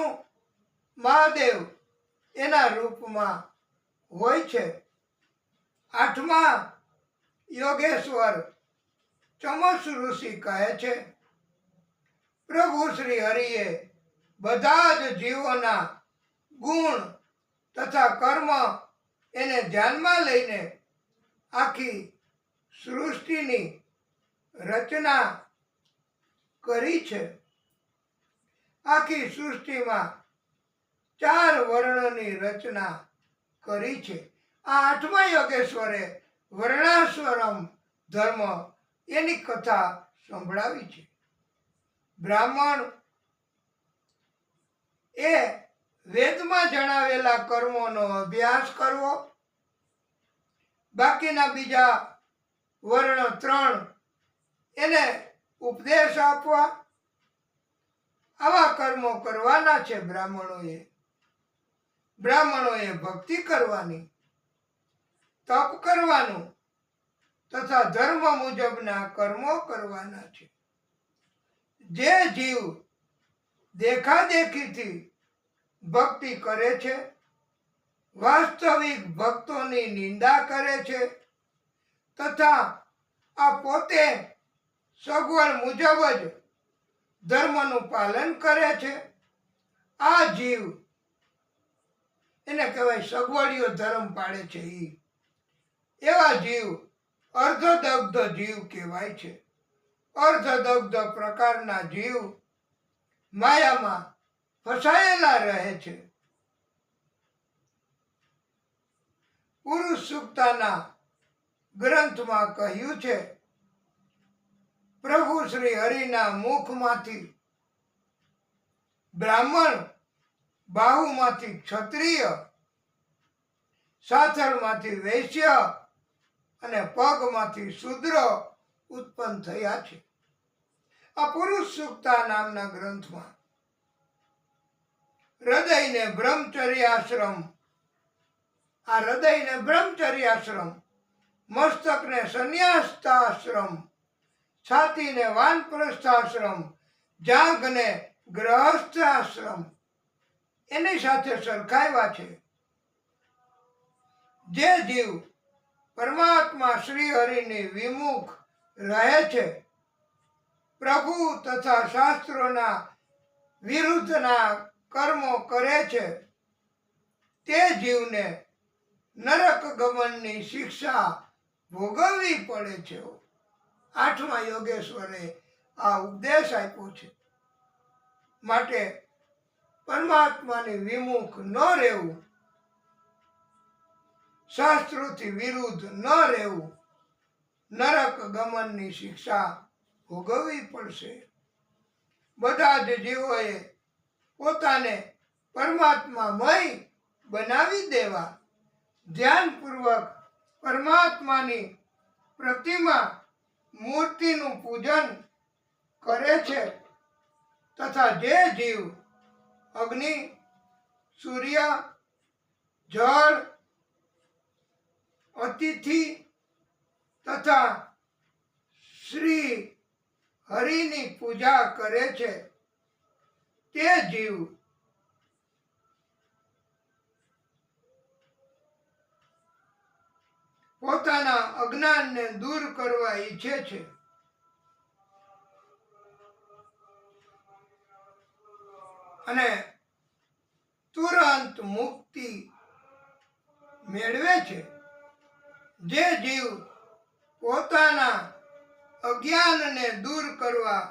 महादेव एना रूप में होय छे. आठमा योगेश्वर चमस ऋषि कहे छे, प्रभु श्री हरिए बधा ज जीवोना गुण तथा कर्म एने ध्यान में लईने आखी सृष्टिनी रचना करी छे. आखी सृष्टि में 4 वर्णनी रचना करी छे. आ आठमा योगेश्वरे वर्णाश्रम धर्म एनी कथा संभळावी छे. ब्राह्मण ए वेद में जणावेला कर्मोनो अभ्यास करवो, बाकीना बीजा वर्ण 3 एने उपदेश आपवा, आवा कर्मो करवाना छे. ब्राह्मणोए भक्ति करवानी, तप करवानुं तथा धर्म मुजबना कर्मो करवाना छे. जे जीव देखा देखी थी भक्ति करे छे, वास्तविक भक्तोनी निंदा करे छे तथा आ पोते सगवड मुजब ज धर्मनुं पालन करे छे, आ जीव एने कहेवाय सगवडियो धर्म पाळे छे. एवा जीव अर्धदग्ध जीव कहेवाय छे. अर्धदग्ध प्रकारना जीव मायामां फसायेला रहे छे. पुरुष सूक्ताना ग्रंथमां कह्युं छे, प्रभु श्री हरिना मुखमांथी ब्राह्मण, बाहुमांथी क्षत्रिय, સાથળમાંથી વૈશ્ય અને પગમાંથી શૂદ્ર ઉત્પન્ન થયા છે. આ પુરુષ સૂક્તા નામના ગ્રંથમાં હૃદયને બ્રહ્મચર્યાશ્રમ, આ હૃદયને બ્રહ્મચર્યાશ્રમ, મસ્તકને સંન્યાસ્તાશ્રમ, છાતીને વાનપ્રસ્થાશ્રમ, જાગને ગ્રહસ્થ આશ્રમ એની સાથે સરખાવ્યા છે. જે જીવ પરમાત્મા શ્રી હરિની વિમુખ રહે છે, પ્રભુ તથા શાસ્ત્રોના વિરુદ્ધના કર્મો કરે છે, તે જીવને નરક ગમનની શિક્ષા ભોગવવી પડે છે. 8મા યોગેશ્વરે આ ઉપદેશ આપ્યો છે. માટે પરમાત્માની વિમુખ ન રહેવું, શાસ્ત્રોથી વિરુદ્ધ ન રહેવું, નરક ગમનની શિક્ષા ભોગવવી પડશે. બધા જ જીવોએ પોતાને પરમાત્મામય બનાવી દેવા, ધ્યાનપૂર્વક પરમાત્માની પ્રતિમા મૂર્તિનું પૂજન કરે છે, તથા જે જીવ અગ્નિ, સૂર્ય, જળ, અતિથિ તથા શ્રી હરિની પૂજા કરે છે, તે જીવ પોતાના અજ્ઞાનને દૂર કરવા ઈચ્છે છે. અને તુરંત મુક્તિ મેળવે છે. જે જીવ પોતાના અજ્ઞાનને દૂર કરવા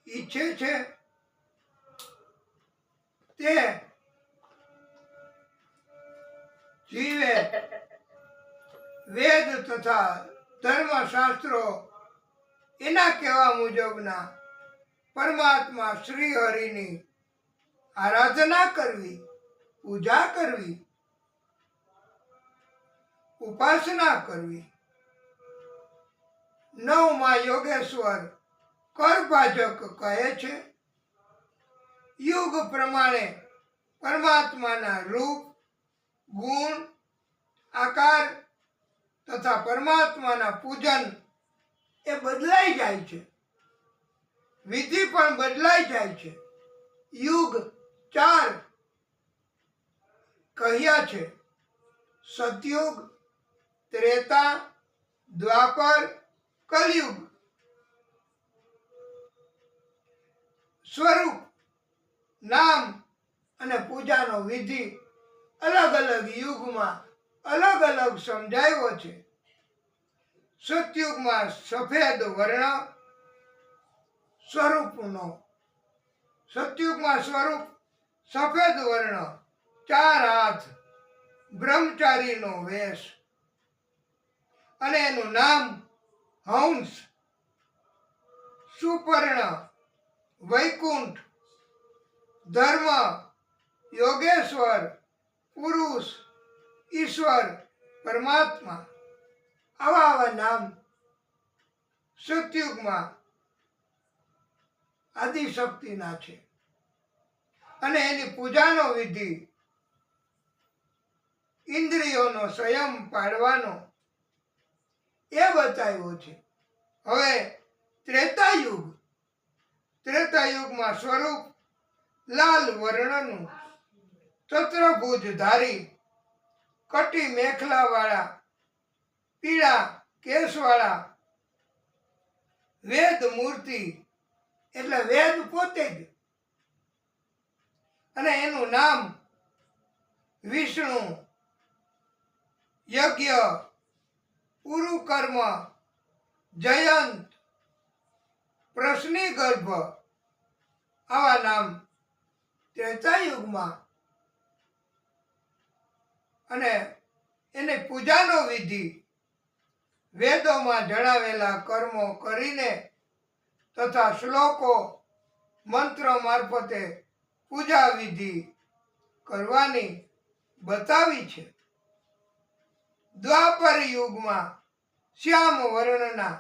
ઈચ્છે છે, તે જીવે વેદ તથા ધર્મશાસ્ત્રો એના કહેવા મુજબના પરમાત્મા શ્રી હરિની આરાધના કરવી, પૂજા કરવી, ઉપાસના કરવી. 9મા યોગેશ્વર કરભાજક કહે છે, યુગ પ્રમાણે પરમાત્માના રૂપ, ગુણ, આકાર તથા પરમાત્માના પૂજન એ બદલાઈ જાય છે. વિધિ પણ બદલાઈ જાય છે. યુગ 4 કહ્યા છે: સતયુગ, ત્રેતા, દ્વાપર, કલયુગ. સ્વરૂપ, નામ અને પૂજાનો વિધિ અલગ અલગ યુગમાં અલગ અલગ સમજાયો છે. સતયુગમાં સફેદ વર્ણ સ્વરૂપનો, સતયુગમાં સ્વરૂપ સફેદ વર્ણ, 4 હાથ, બ્રહ્મચારીનો વેશ, અને એનું નામ હંસ, સુપર્ણ, વૈકુંઠ, ધર્મ, યોગેશ્વર, પુરુષ, ઈશ્વર, પરમાત્મા. આવા નામ સતયુગમાં આદિશક્તિના છે. અને એની પૂજાનો વિધિ ઇન્દ્રિયોનો સંયમ પાડવાનો એ બતાવ્યો છે. હવે ત્રેતાયુગ, ત્રેતાયુગમાં સ્વરૂપ લાલ વર્ણનું, ચતુર્ભુજધારી, કટી મેખલા વાળા, પીળા કેસવાળા, વેદ મૂર્તિ એટલે વેદ પોતે જ, અને એનું નામ વિષ્ણુ, યજ્ઞ, પુરુકર્મ, જયંત, પ્રશ્ની ગર્ભ. આવા નામ ત્રેતાયુગમાં. અને એને પૂજાનો વિધિ વેદોમાં જણાવેલા કર્મો કરીને તથા શ્લોકો, મંત્ર મારફતે પૂજા વિધિ કરવાની બતાવી છે. દ્વાપર યુગમાં શ્યામ વર્ણના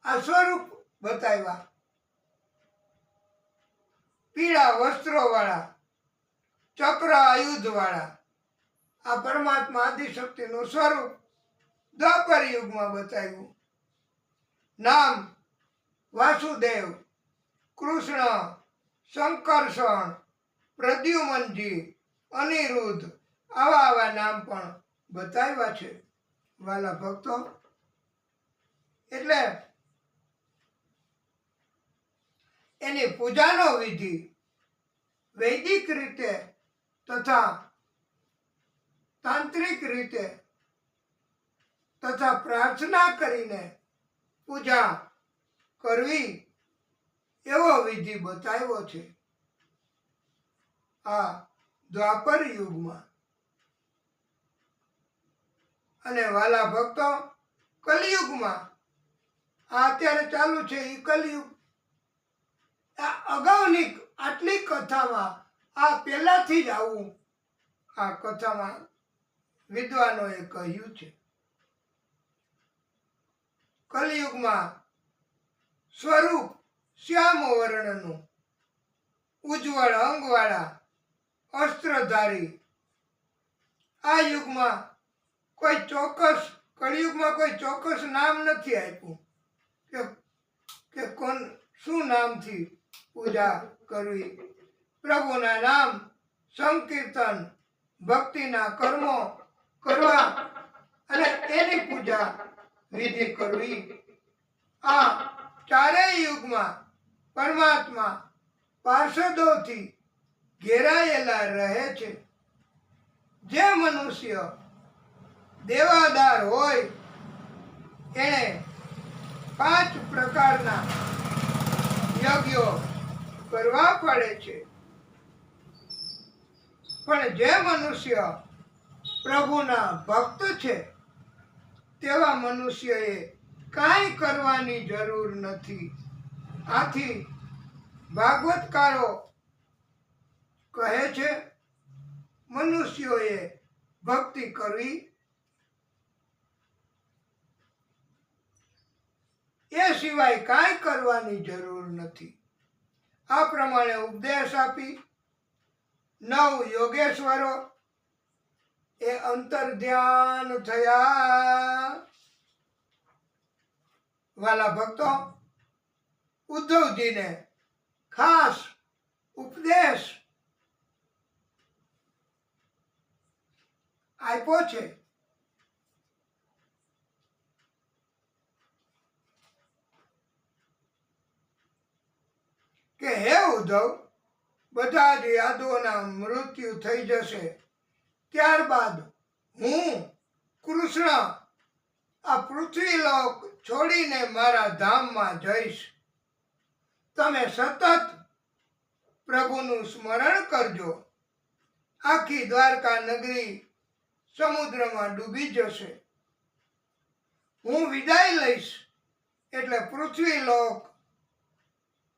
આ સ્વરૂપ બતાવ્યા, પીળા વસ્ત્રો વાળા, ચક્ર આયુધ વાળા. આ પરમાત્મા આદિશક્તિનું સ્વરૂપ દ્વાપર યુગમાં બતાવ્યું. નામ વાસુદેવ, કૃષ્ણ, શંકરષણ, પ્રદ્યુમનજી, અનિરુદ્ધ, આવા નામ પણ બતાવ્યા છે વાલા ભક્તો. એટલે એની પૂજાનો વિધિ વૈદિક રીતે તથા તાંત્રિક રીતે તથા પ્રાર્થના કરીને પૂજા કરવી એવો વિધિ બતાવ્યો છે આ દ્વાપર યુગમાં. અને વાલા ભક્તો, કલિયુગમાં આ અત્યારે ચાલુ છે એ કલિયુગ. આ અગાઉની આટલી કથામાં આ પહેલાથી જ આવું આ કથામાં વિદ્વાનોએ કહ્યું છે. કલિયુગમાં સ્વરૂપ શ્યામ વર્ણનું, ઉજ્જવળ અંગવાળા, અસ્ત્રધારી. આ યુગમાં કોઈ ચોક્કસ, કળિયુગમાં કોઈ ચોક્કસ નામ નથી આપ્યું કે કોણ શું નામથી પૂજા કરવી. પ્રભુના નામ, સંકીર્તન, ભક્તિના કર્મો કરવા અને એની પૂજા વિધિ કરવી. આ ચારેય યુગમાં પરમાત્મા પાર્ષદોથી ઘેરાયેલા રહે છે. જે મનુષ્ય દેવાદાર હોય એણે 5 પ્રકારના યજ્ઞો કરવા પડે છે. પણ જે મનુષ્ય પ્રભુના ભક્ત છે તેવા મનુષ્યએ કાંઈ કરવાની જરૂર નથી. આથી ભાગવતકારો કહે છે મનુષ્યોએ ભક્તિ કરવી એ સિવાય કાંઈ કરવાની જરૂર નથી. આ પ્રમાણે ઉપદેશ આપી 9 યોગેશ્વરો એ અંતર્ધ્યાન થયા. વાલા ભક્તો, ઉદ્ધવજીને ખાસ ઉપદેશ આપ્યો છે. કે હે ઉદ્ધવ, બધા જ યાદવોના મૃત્યુ થઈ જશે, ત્યારબાદ હું કૃષ્ણ આ પૃથ્વીલોક છોડીને મારા ધામમાં જઈશ. તમે સતત પ્રભુનું સ્મરણ કરજો. આખી દ્વારકા નગરી સમુદ્રમાં ડૂબી જશે. હું વિદાય લઈશ એટલે પૃથ્વીલોક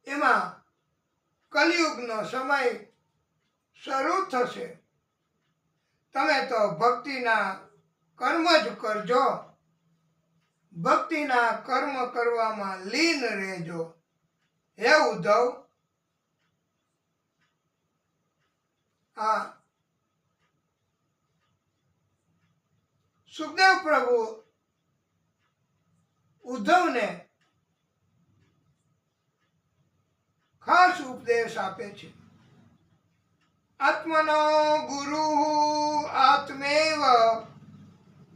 એમાં કલિયુગનો સમય શરૂ થશે. તમે તો ભક્તિના કર્મ જ કરજો, ભક્તિના કર્મ કરવામાં લીન રહેજો. હે ઉદ્ધવ, આ સુખદેવ પ્રભુ ઉદ્ધવને ખાસ ઉપદેશ આપે છે. આત્મનો ગુરુ આત્મેવ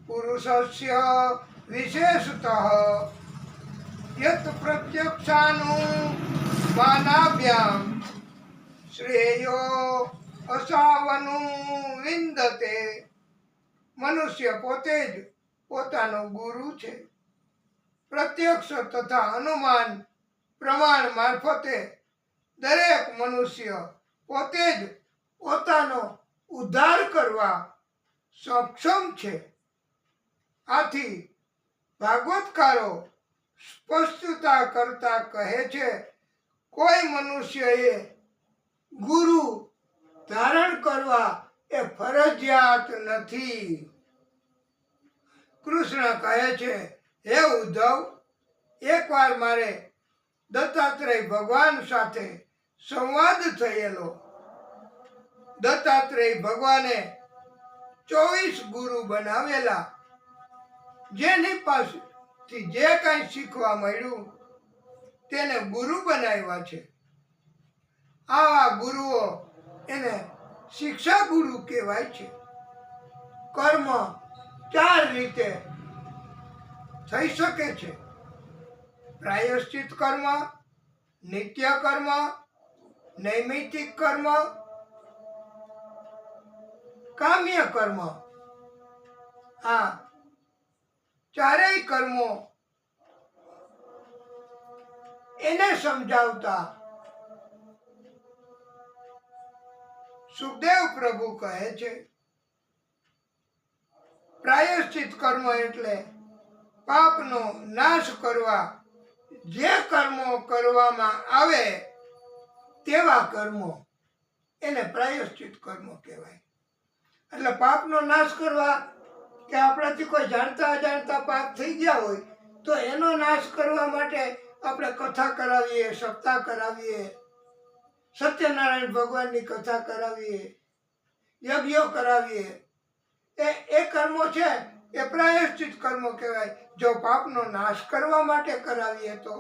પુરુષસ્ય વિશેષતઃ યત પ્રત્યક્ષાનું માનાભ્યામ શ્રેયો અસાવનું વિંદતે. મનુષ્ય પોતે જ પોતાનો ગુરુ છે. પ્રત્યક્ષ તથા અનુમાન પ્રમાણ મારફતે દરેક મનુષ્ય પોતે જ પોતાનો ઉદ્ધાર કરવા સક્ષમ છે. આથી ભાગવતકારો સ્પષ્ટતા કરતા કહે છે કોઈ મનુષ્યએ ગુરુ ધારણ કરવા એ ફરજિયાત નથી. કૃષ્ણ કહે છે હે ઉદ્ધવ, એકવાર મારે દત્તાત્રેય ભગવાન સાથે સંવાદ થયેલો. દત્તાત્રેય ભગવાને 24 ગુરુ બનાવેલા, જેની પાસે થી જે કાંઈ શીખવા મળ્યું તેને ગુરુ બનાવ્યા છે. આવા ગુરુઓ એને શિક્ષા ગુરુ કહેવાય છે. કર્મ 4 રીતે થઈ શકે છે: પ્રાયશ્ચિત કર્મ, નિત્ય કર્મ, નૈમિત્તિક કર્મ, કામ્ય કર્મ. આ ચારેય કર્મો એને સમજાવતા સુખદેવ પ્રભુ કહે છે, પ્રાયશ્ચિત કર્મ એટલે પાપનો નાશ કરવા જે કર્મો કરવામાં આવે તેવા કર્મો એને પ્રાયશ્ચિત કર્મ કહેવાય. એટલે પાપનો નાશ કરવા કે આપણાથી કોઈ જાણતા અજાણતા પાપ થઈ ગયા હોય તો એનો નાશ કરવા માટે આપણે કથા કરાવીએ, સપ્તાહ કરાવીએ, સત્યનારાયણ ભગવાનની કથા કરાવીએ, યજ્ઞો કરાવીએ. એ કર્મો છે એ પ્રાયશ્ચિત કર્મો કહેવાય. જો પાપનો નાશ કરવા માટે કરાવીએ તો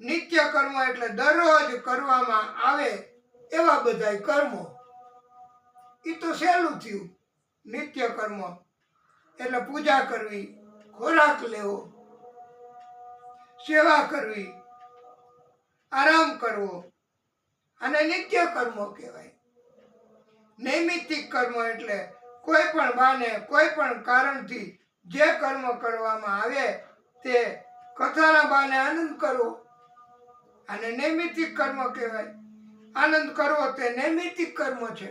નિત્ય કર્મ એટલે દરરોજ કરવામાં આવે એવા બધાય કર્મો. એ તો સહેલું થયું. નિત્ય કર્મ એટલે પૂજા કરવી, ખોરાક લેવો, સેવા કરવી, આરામ કરવો, અને નિત્ય કર્મો કહેવાય. નૈમિત્તિક કર્મ એટલે કોઈ પણ બાને કોઈ પણ કારણથી જે કર્મ કરવામાં આવે તે કથાના બાને આનંદ કરવો અને નૈમિત્તિક કર્મ કહેવાય. આનંદ કરવો તે નૈમિત્તિક કર્મ છે.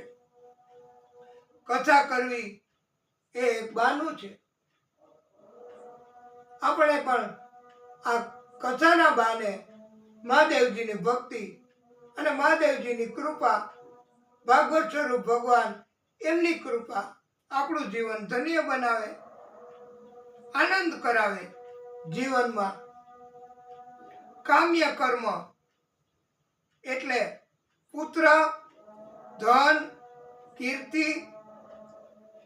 કથા કરવી એ એક બાનું છે. આપણે પણ આ કથાના બાને મહાદેવજીની ભક્તિ અને મહાદેવજીની કૃપા, ભાગવત સ્વરૂપ ભગવાન એમની કૃપા આપણું જીવન ધન્ય બનાવે, આનંદ કરાવે જીવનમાં. કામ્ય કર્મ એટલે પુત્ર, ધન, કીર્તિ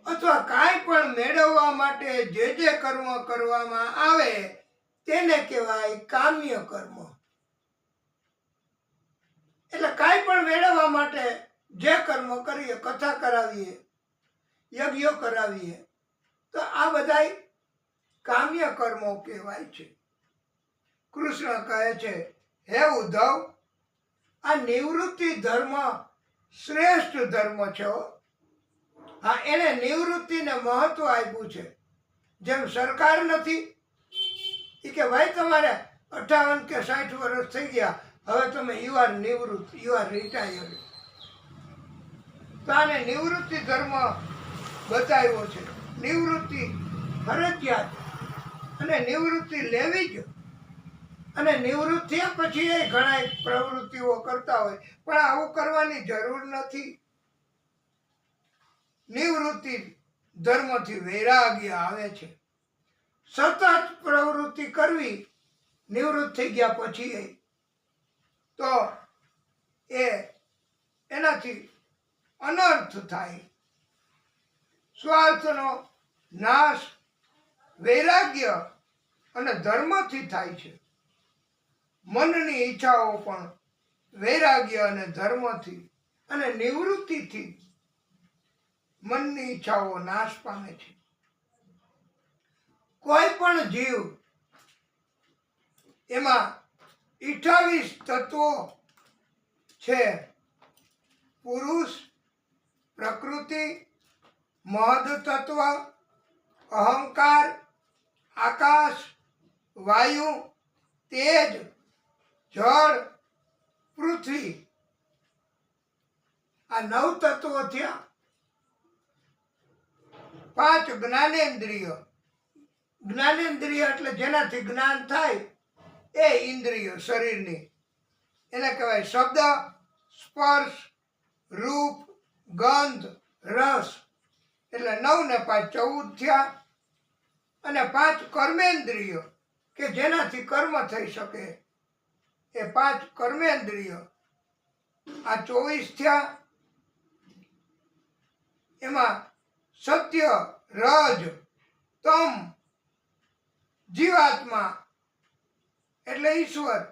અથવા કાંઈ પણ મેળવવા માટે જે કર્મ કરવામાં આવે તેને કહેવાય કામ્ય કર્મ. એટલે કાંઈ પણ મેળવવા માટે જે કર્મ કરીએ, કથા કરાવીએ, યજ્ઞો કરાવીએ, તો આ બધાય કામ્ય કર્મો કહેવાય છે. કૃષ્ણ કહે છે, હે ઉદ્ધવ, આ નિવૃત્તિ ધર્મ શ્રેષ્ઠ ધર્મ છે. હા, એને નિવૃત્તિને મહત્વ આપ્યું છે. જેમ સરકાર નથી એ કે ભાઈ તમારે 58 કે 60 વર્ષ થઈ ગયા, હવે તમે યુ આર નિવૃત્ત, યુ આર રિટાયર્ડ. તો આને નિવૃત્તિ ધર્મ બતાવ્યો છે. નિવૃત્તિ ફરજિયાત અને નિવૃત્તિ લેવી જ. અને નિવૃત્ત થયા પછી એ ઘણા પ્રવૃત્તિઓ કરતા હોય, પણ આવું કરવાની જરૂર નથી. નિવૃત્તિ ધર્મથી વૈરાગ્ય આવે છે. સતત પ્રવૃત્તિ કરવી નિવૃત્ત થઈ ગયા પછી તો એનાથી અનર્થ થાય. સ્વાર્થનો નાશ વૈરાગ્ય અને ધર્મથી થાય છે. મનની ઈચ્છાઓ પણ વૈરાગ્ય અને ધર્મથી અને નિવૃત્તિથી મનની ઈચ્છાઓ નાશ પામે છે. કોઈ પણ જીવ એમાં 28 તત્વો છે: પુરુષ, પ્રકૃતિ, મહદ તત્વ, અહંકાર, આકાશ, વાયુ, તેજ, જળ, પૃથ્વી. આ 9 તત્વો થયા. 5 જ્ઞાનેન્દ્રિય. જ્ઞાનેન્દ્રિય એટલે જેનાથી જ્ઞાન થાય એ ઇન્દ્રિયો શરીરની. એને કહેવાય શબ્દ, સ્પર્શ, રૂપ, ગંધ, રસ. એટલે 9 ને 5 14 થયા. અને 5 કર્મેન્દ્રિયો કે જેનાથી કર્મ થઈ શકે એ 5 કર્મેન્દ્રિયો. આ 24 થયા. એમાં સત્ય, રજ, તમ જીવાત્મા એટલે ઈશ્વર,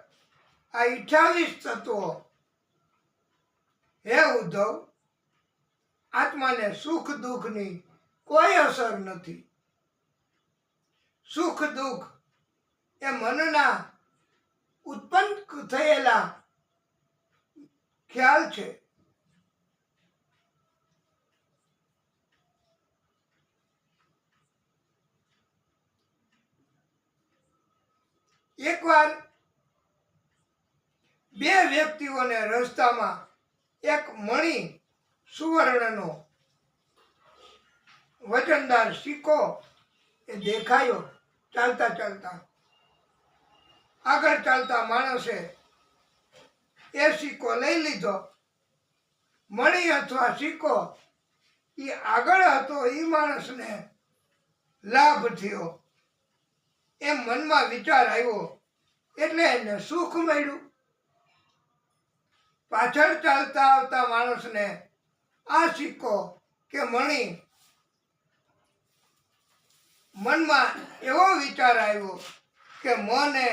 આ 28 તત્વો. હે ઉદ્ધવ, આત્માને સુખ દુઃખની કોઈ અસર નથી. સુખ દુઃખ એ મનના ઉત્પન્ન થયેલા ખ્યાલ છે. એકવાર બે વ્યક્તિઓને રસ્તામાં એક મણિ સુવર્ણનો વજનદાર સિક્કો એ દેખાયો. ચાલતા ચાલતા આગળ ચાલતા માણસે એ સિક્કો લઈ લીધો. મણિ અથવા સિક્કો એ આગળ હતો, એ માણસને લાભ થયો. એમ મનમાં વિચાર આવ્યો એટલે એને સુખ મળ્યું. પાછળ ચાલતા આવતા માણસને આ સિક્કો કે મણિ મનમાં એવો વિચાર આવ્યો કે મને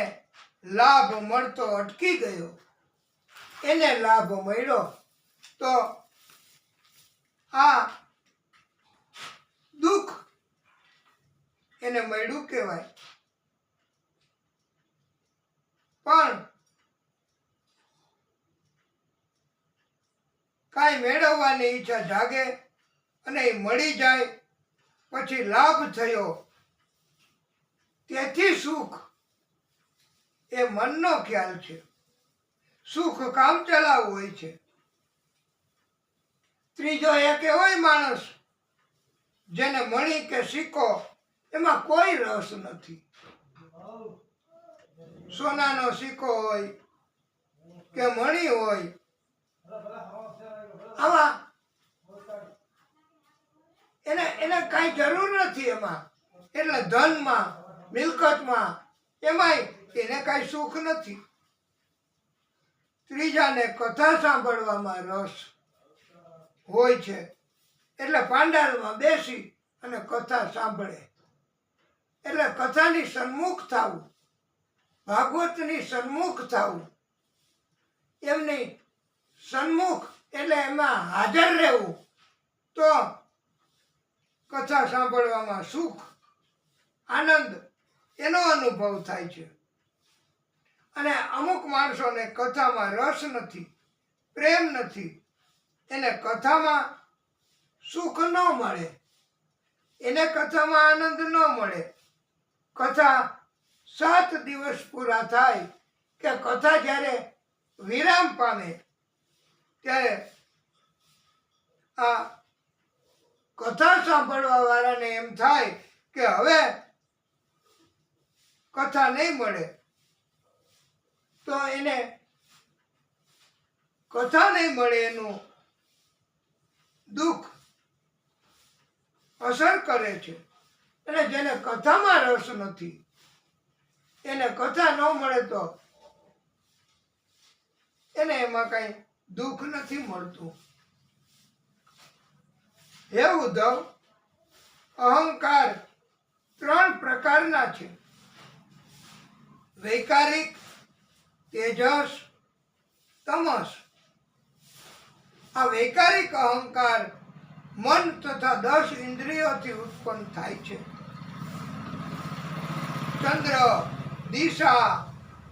લાભ મળતો અટકી ગયો. એને લાભ મળ્યો તો આ દુઃખ એને મળ્યું કહેવાય. પણ કાંઈ મેળવવાની ઈચ્છા જાગે અને એ મળી જાય પછી લાભ થયો, તેથી સુખ એ મનનો ખ્યાલ છે. સુખ કામ ચલાવ હોય છે. ત્રીજો એક એવો માણસ જેને મણિ કે સિક્કો એમાં કોઈ રસ નથી. સોનાનો સિક્કો હોય કે મણિ હોય, આવા એને કાંઈ જરૂર નથી એમાં. એટલે ધનમાં મિલકતમાં એમાંય એને કાંઈ સુખ નથી. ત્રીજાને કથા સાંભળવામાં રસ હોય છે, એટલે પાંડાલમાં બેસી અને કથા સાંભળે. એટલે કથાની સન્મુખ થવું, ભાગવતની સન્મુખ થવું, એમની સન્મુખ એટલે એમાં હાજર રહેવું, તો કથા સાંભળવામાં સુખ આનંદ એનો અનુભવ થાય છે. અને અમુક માણસોને કથામાં રસ નથી, પ્રેમ નથી, એને કથામાં સુખ ન મળે, એને કથામાં આનંદ ન મળે. કથા 7 દિવસ પૂરા થાય કે કથા જ્યારે વિરામ પામે ત્યારે આ કથા સાંભળવા વાળાને એમ થાય કે હવે કથા નહીં મળે, તો એને કથા નહીં મળે એનું દુઃખ અસર કરે છે. અને જેને કથામાં રસ નથી એને કથા ન મળે તો એને એમાં કઈ દુઃખ નથી મળતું. હે ઉદ્ધવ, અહંકાર 3 પ્રકારના છે: વૈકારિક, તેજસ, તમસ. આ વૈકારિક અહંકાર મન તથા 10 ઇન્દ્રિયોથી ઉત્પન્ન થાય છે. ચંદ્ર, દિશા,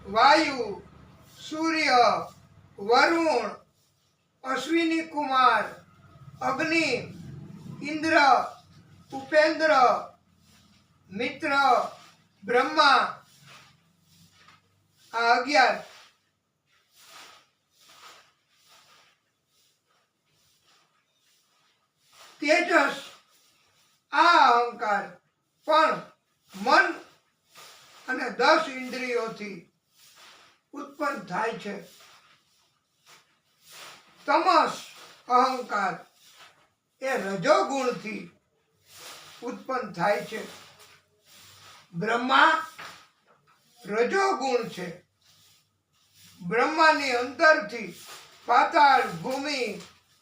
વાયુ, સૂર્ય, વરુણ, અશ્વિની કુમાર, અગ્નિ, ઇન્દ્ર, ઉપેન્દ્ર, મિત્ર, બ્રહ્મા, આ 11. તેજસ, આ અહંકાર પણ મન અને 10 ઇન્દ્રિયોથી ઉત્પન્ન થાય છે. તમસ અહંકાર એ રજોગુણથી ઉત્પન્ન થાય છે. બ્રહ્મા રજોગુણ છે. બ્રહ્માની અંદરથી પાતાળ, ભૂમિ,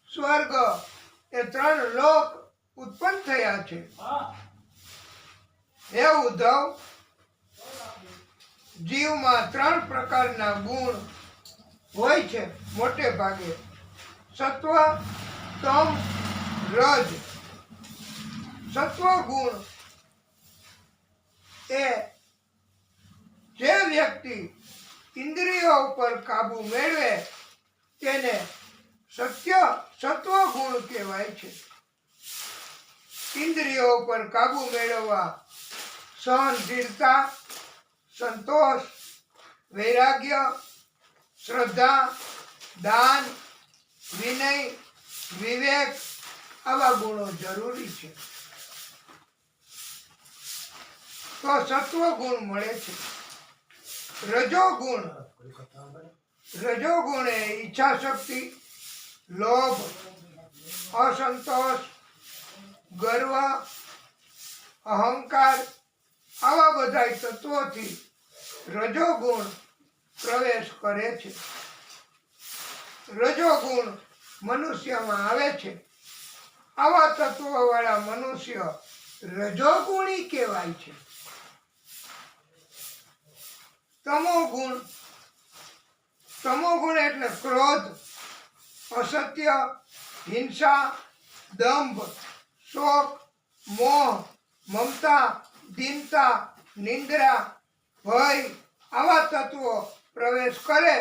સ્વર્ગ એ 3 લોક ઉત્પન્ન થયા છે. હે ઉદ્ધવ, જીવમાં 3 પ્રકારના ગુણ હોય છે મોટે ભાગે: સત્વ, તમ, રજ. સત્વ ગુણ એ જે વ્યક્તિ ઇન્દ્રિયો ઉપર કાબુ મેળવે તેને સત્વ ગુણ કહેવાય છે. ઇન્દ્રિયો ઉપર કાબુ મેળવવા સહનશીલતા, સંતોષ, વૈરાગ્ય, શ્રદ્ધા, દાન, વિનય, વિવેક આવા ગુણો જરૂરી છે. તો સત્વ ગુણ મળે છે. રજોગુણ એ ઈચ્છા શક્તિ, લોભ, અસંતોષ, ગર્વ, અહંકાર આવા બધા તત્વોથી રજોગુણ પ્રવેશ કરે છે. રજોગુણ મનુષ્યમાં આવે છે. આવા તત્વોવાળા મનુષ્ય રજોગુણી કહેવાય છે. તમોગુણ એટલે ક્રોધ, અસત્ય, હિંસા, દંભ, શોક, મોહ, મમતા, દીનતા, નિંદ્રા, ભય આવા તત્વો પ્રવેશ કરે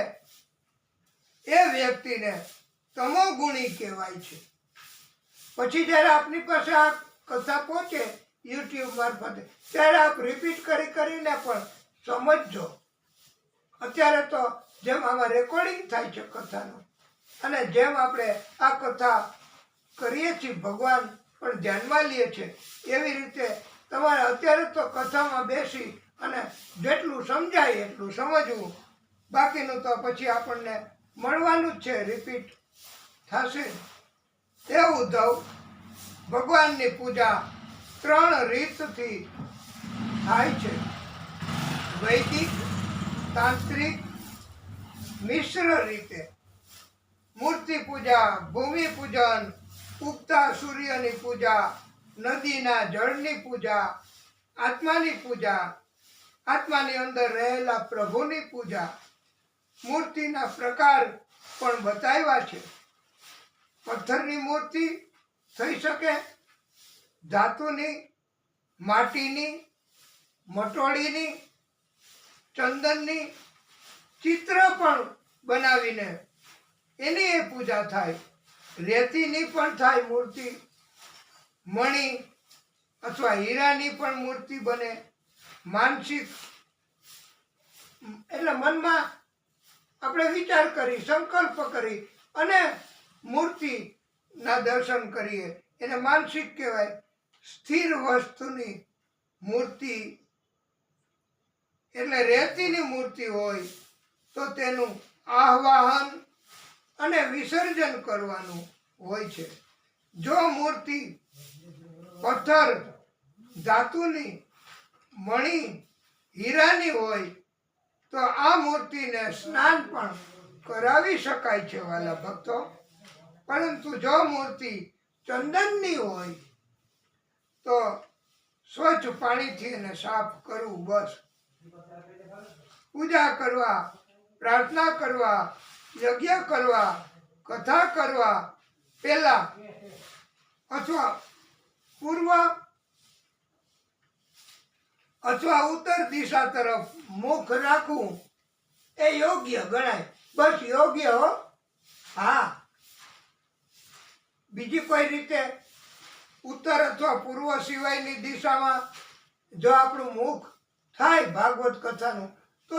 એ વ્યક્તિને તમોગુણી કહેવાય છે. પછી જ્યારે આપની પાસે આ કથા પહોંચે યુટ્યુબ મારફતે ત્યારે આપ રિપીટ કરીને પણ સમજજો. અત્યારે તો જેમ આમાં રેકોર્ડિંગ થાય છે કથાનું, અને જેમ આપણે આ કથા કરીએ છીએ, ભગવાન પણ ધ્યાનમાં લઈએ છીએ, એવી રીતે તમારે અત્યારે તો કથામાં બેસી અને જેટલું સમજાય એટલું સમજવું. બાકીનું તો પછી આપણને મળવાનું જ છે, રિપીટ થશે. એ ઉદ્ધવ, ભગવાનની પૂજા 3 રીતથી થાય છે: વૈદિક, તાંત્રિક, મિશ્ર રીતે. મૂર્તિ પૂજા, ભૂમિ પૂજન, ઉગતા સૂર્યની પૂજા, નદીના જળની પૂજા, આત્માની પૂજા, આત્માની અંદર રહેલા પ્રભુની પૂજા. મૂર્તિના પ્રકાર પણ બતાવ્યા છે. પથ્થરની મૂર્તિ થઈ શકે, ધાતુની, માટીની, મટોળીની, ચંદનની, ચિત્ર પણ બનાવીને એની એ પૂજા થાય. રેતીની પણ થાય મૂર્તિ, મણી અથવા હીરાની પણ મૂર્તિ બને. માનસિક એટલે મનમાં આપણે વિચાર કરી, સંકલ્પ કરી અને મૂર્તિના દર્શન કરીએ એને માનસિક કહેવાય. સ્થિર વસ્તુની મૂર્તિ એટલે રેતીની મૂર્તિ હોય તો તેનું આવાહન અને વિસર્જન કરવાનું હોય છે. જો મૂર્તિ પથ્થર, ધાતુની, મણી, હીરાની હોય તો આ મૂર્તિને સ્નાન પણ કરાવી શકાય છે વાલા ભક્તો. પરંતુ જો મૂર્તિ ચંદનની હોય તો સ્વચ્છ પાણીથી એને સાફ કરવું. બસ પૂજા કરવા, પ્રાર્થના કરવા, યજ્ઞ કરવા, કથા કરવા પહેલા અથવા પૂર્વ અથવા ઉત્તર દિશા તરફ મુખ રાખવું એ યોગ્ય ગણાય. બસ યોગ્ય હો. હા, બીજી કોઈ રીતે ઉત્તર અથવા પૂર્વ સિવાયની દિશામાં જો આપણું મુખ થાય ભાગવત કથાનું તો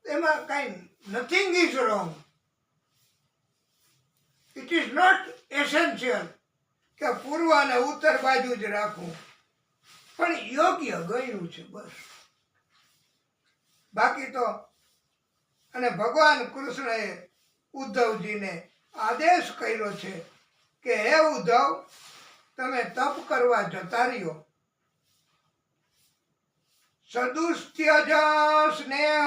એમાં કાંઈ nothing is wrong. It is not essential કે પૂર્વ અને ઉત્તર બાજુ જ રાખવું, પણ યોગ્ય ગણ્યું છે બસ. બાકી તો અને ભગવાન કૃષ્ણએ ઉદ્ધવજીને આદેશ કર્યો છે કે હે ઉદ્ધવ, તમે તપ કરવા જતા રહ્યો. સદુસ્ત્યજ સ્નેહ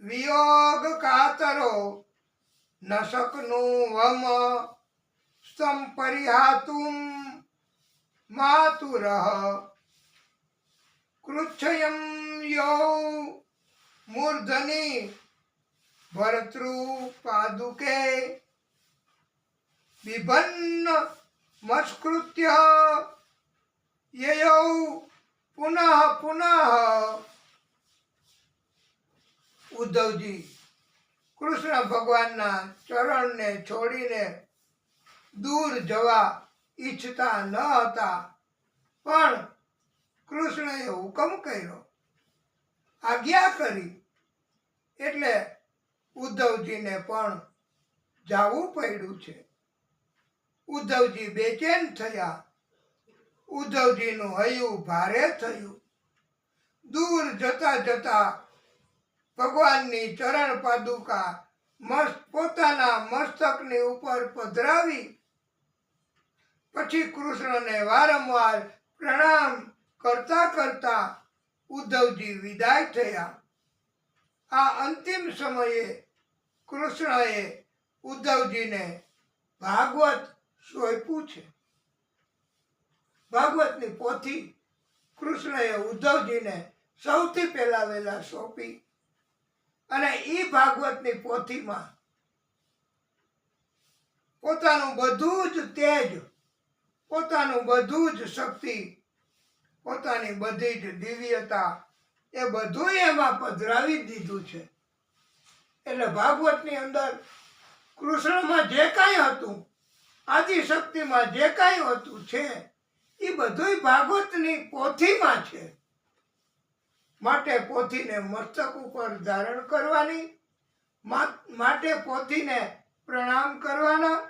વિયોગ કાતરો ન શકનું વમ સંપરિહાતુમ માતુરઃ કૃચ્છયમ યો મૂર્ધની ભર્તૃ પાદુકે વિભન્ન મસ્કૃત્ય યયૌ પુનઃ પુનઃ. ઉદ્ધવજી કૃષ્ણ ભગવાનના ચરણને છોડીને દૂર જવા ઈચ્છતા ન હતા, પણ કૃષ્ણએ હુકમ કર્યો, આજ્ઞા કરી, એટલે ઉદ્ધવજીને પણ જાવું પડ્યું છે. ઉદ્ધવજી બેચેન થયા, ઉદ્ધવજીનું હૈયું ભારે થયું. દૂર જતા જતા ભગવાનની ચરણ પાદુકા પોતાના મસ્તકની ઉપર પધરાવી, પછી કૃષ્ણને વારંવાર પ્રણામ કરતા કરતા ઉદ્ધવજી વિદાય થયા. આ અંતિમ સમયે કૃષ્ણએ ઉદ્ધવજીને ભાગવત સોંપ્યું છે. ભાગવતની પોથી કૃષ્ણએ ઉદ્ધવજીને સૌથી પહેલા વહેલા સોંપી, અને એ ભાગવતની પોથીમાં પોતાનું બધું જ તેજ, પોતાનું બધું જ શક્તિ, પોતાની બધી જ દિવ્યતા એ બધું એમાં પધરાવી દીધું છે. એટલે ભાગવતની અંદર કૃષ્ણમાં જે કાંઈ હતું, આદિશક્તિમાં જે કાંઈ હતું છે, એ બધું ભાગવતની પોથીમાં છે. માટે પોથીને મસ્તક ઉપર ધારણ કરવાની, માટે પોથીને પ્રણામ કરવાના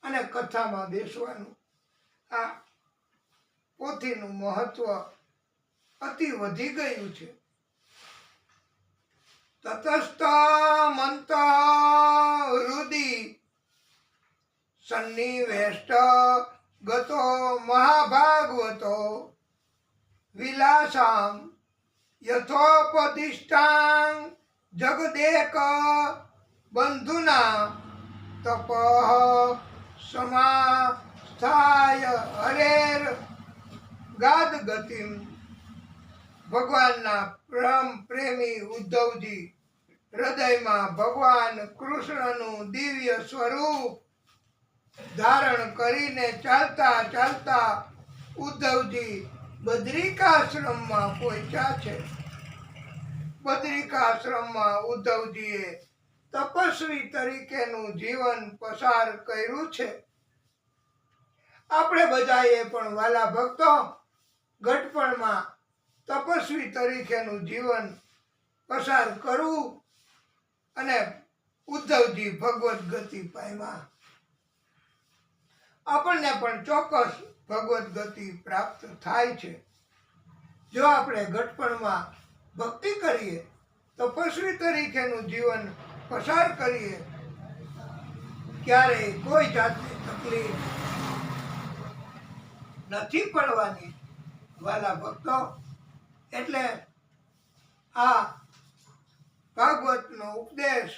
અને કથામાં બેસવાનું. આ પોથીનું મહત્વ અતિ વધી ગયું છે. તતસ્થ મંત હૃદિ સન્નિવેષ્ટ ગતો મહાભાગવતો વિલાસામ યથોપદિષ્ટાં જગદેક બંધુના તપઃ સમાસ્થાય હરેર ગાદ ગતિમ. ભગવાનના પ્રેમી ઉદ્ધવજી હૃદયમાં ભગવાન કૃષ્ણનું દિવ્ય સ્વરૂપ ધારણ કરીને ચાલતા ચાલતા ઉદ્ધવજી બદ્રિકાશ્રમમાં પહોંચ્યા છે. બદ્રિકાશ્રમમાં ઉદ્ધવજીએ તપસ્વી તરીકેનું જીવન પસાર કર્યું છે. આપણે બધાએ પણ વાલા ભક્તો ઘટપણમાં તપસ્વી તરીકેનું જીવન પસાર કરવું, અને ઉદ્ધવજી ભગવત ગતિ પામ્યા. આપણને પણ ચોક્કસ ભગવત ગતિ પ્રાપ્ત થાય છે. જો આપણે ઘટપણમાં ભક્તિ કરીએ, તપસ્વી તરીકેનું જીવન પસાર કરીએ, ક્યારેય કોઈ જાતની તકલીફ નથી પડવાની વાલા ભક્તો. એટલે આ ભાગવતનો ઉપદેશ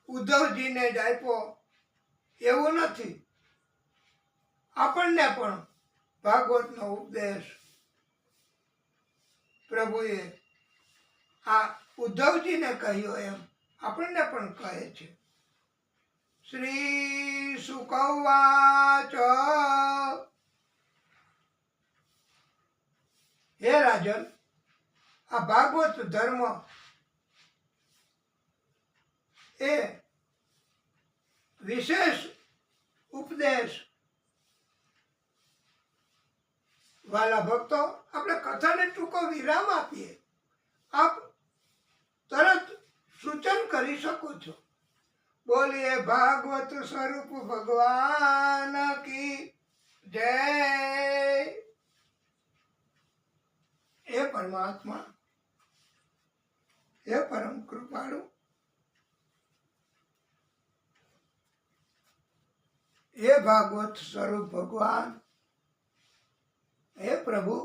ઉદ્ધવજીને જ આપ્યો એવું નથી. આપણને પણ ભાગવતનો ઉપદેશ પ્રભુએ આ ઉદ્ધવજીને કહ્યો એમ આપણને પણ કહે છે. શ્રી શુક ઉવાચ. હે રાજન, આ ભાગવત ધર્મ એ વિશેષ ઉપદેશ. વાલા ભક્તો, આપણે કથાને ટૂંકો વિરામ આપીએ. આપ તરત સૂચન કરી શકો છો. બોલીએ ભાગવત સ્વરૂપ ભગવાન કી જય. હે પરમાત્મા, હે પરમ કૃપાળુ, હે ભાગવત સ્વરૂપ ભગવાન, હે પ્રભુ,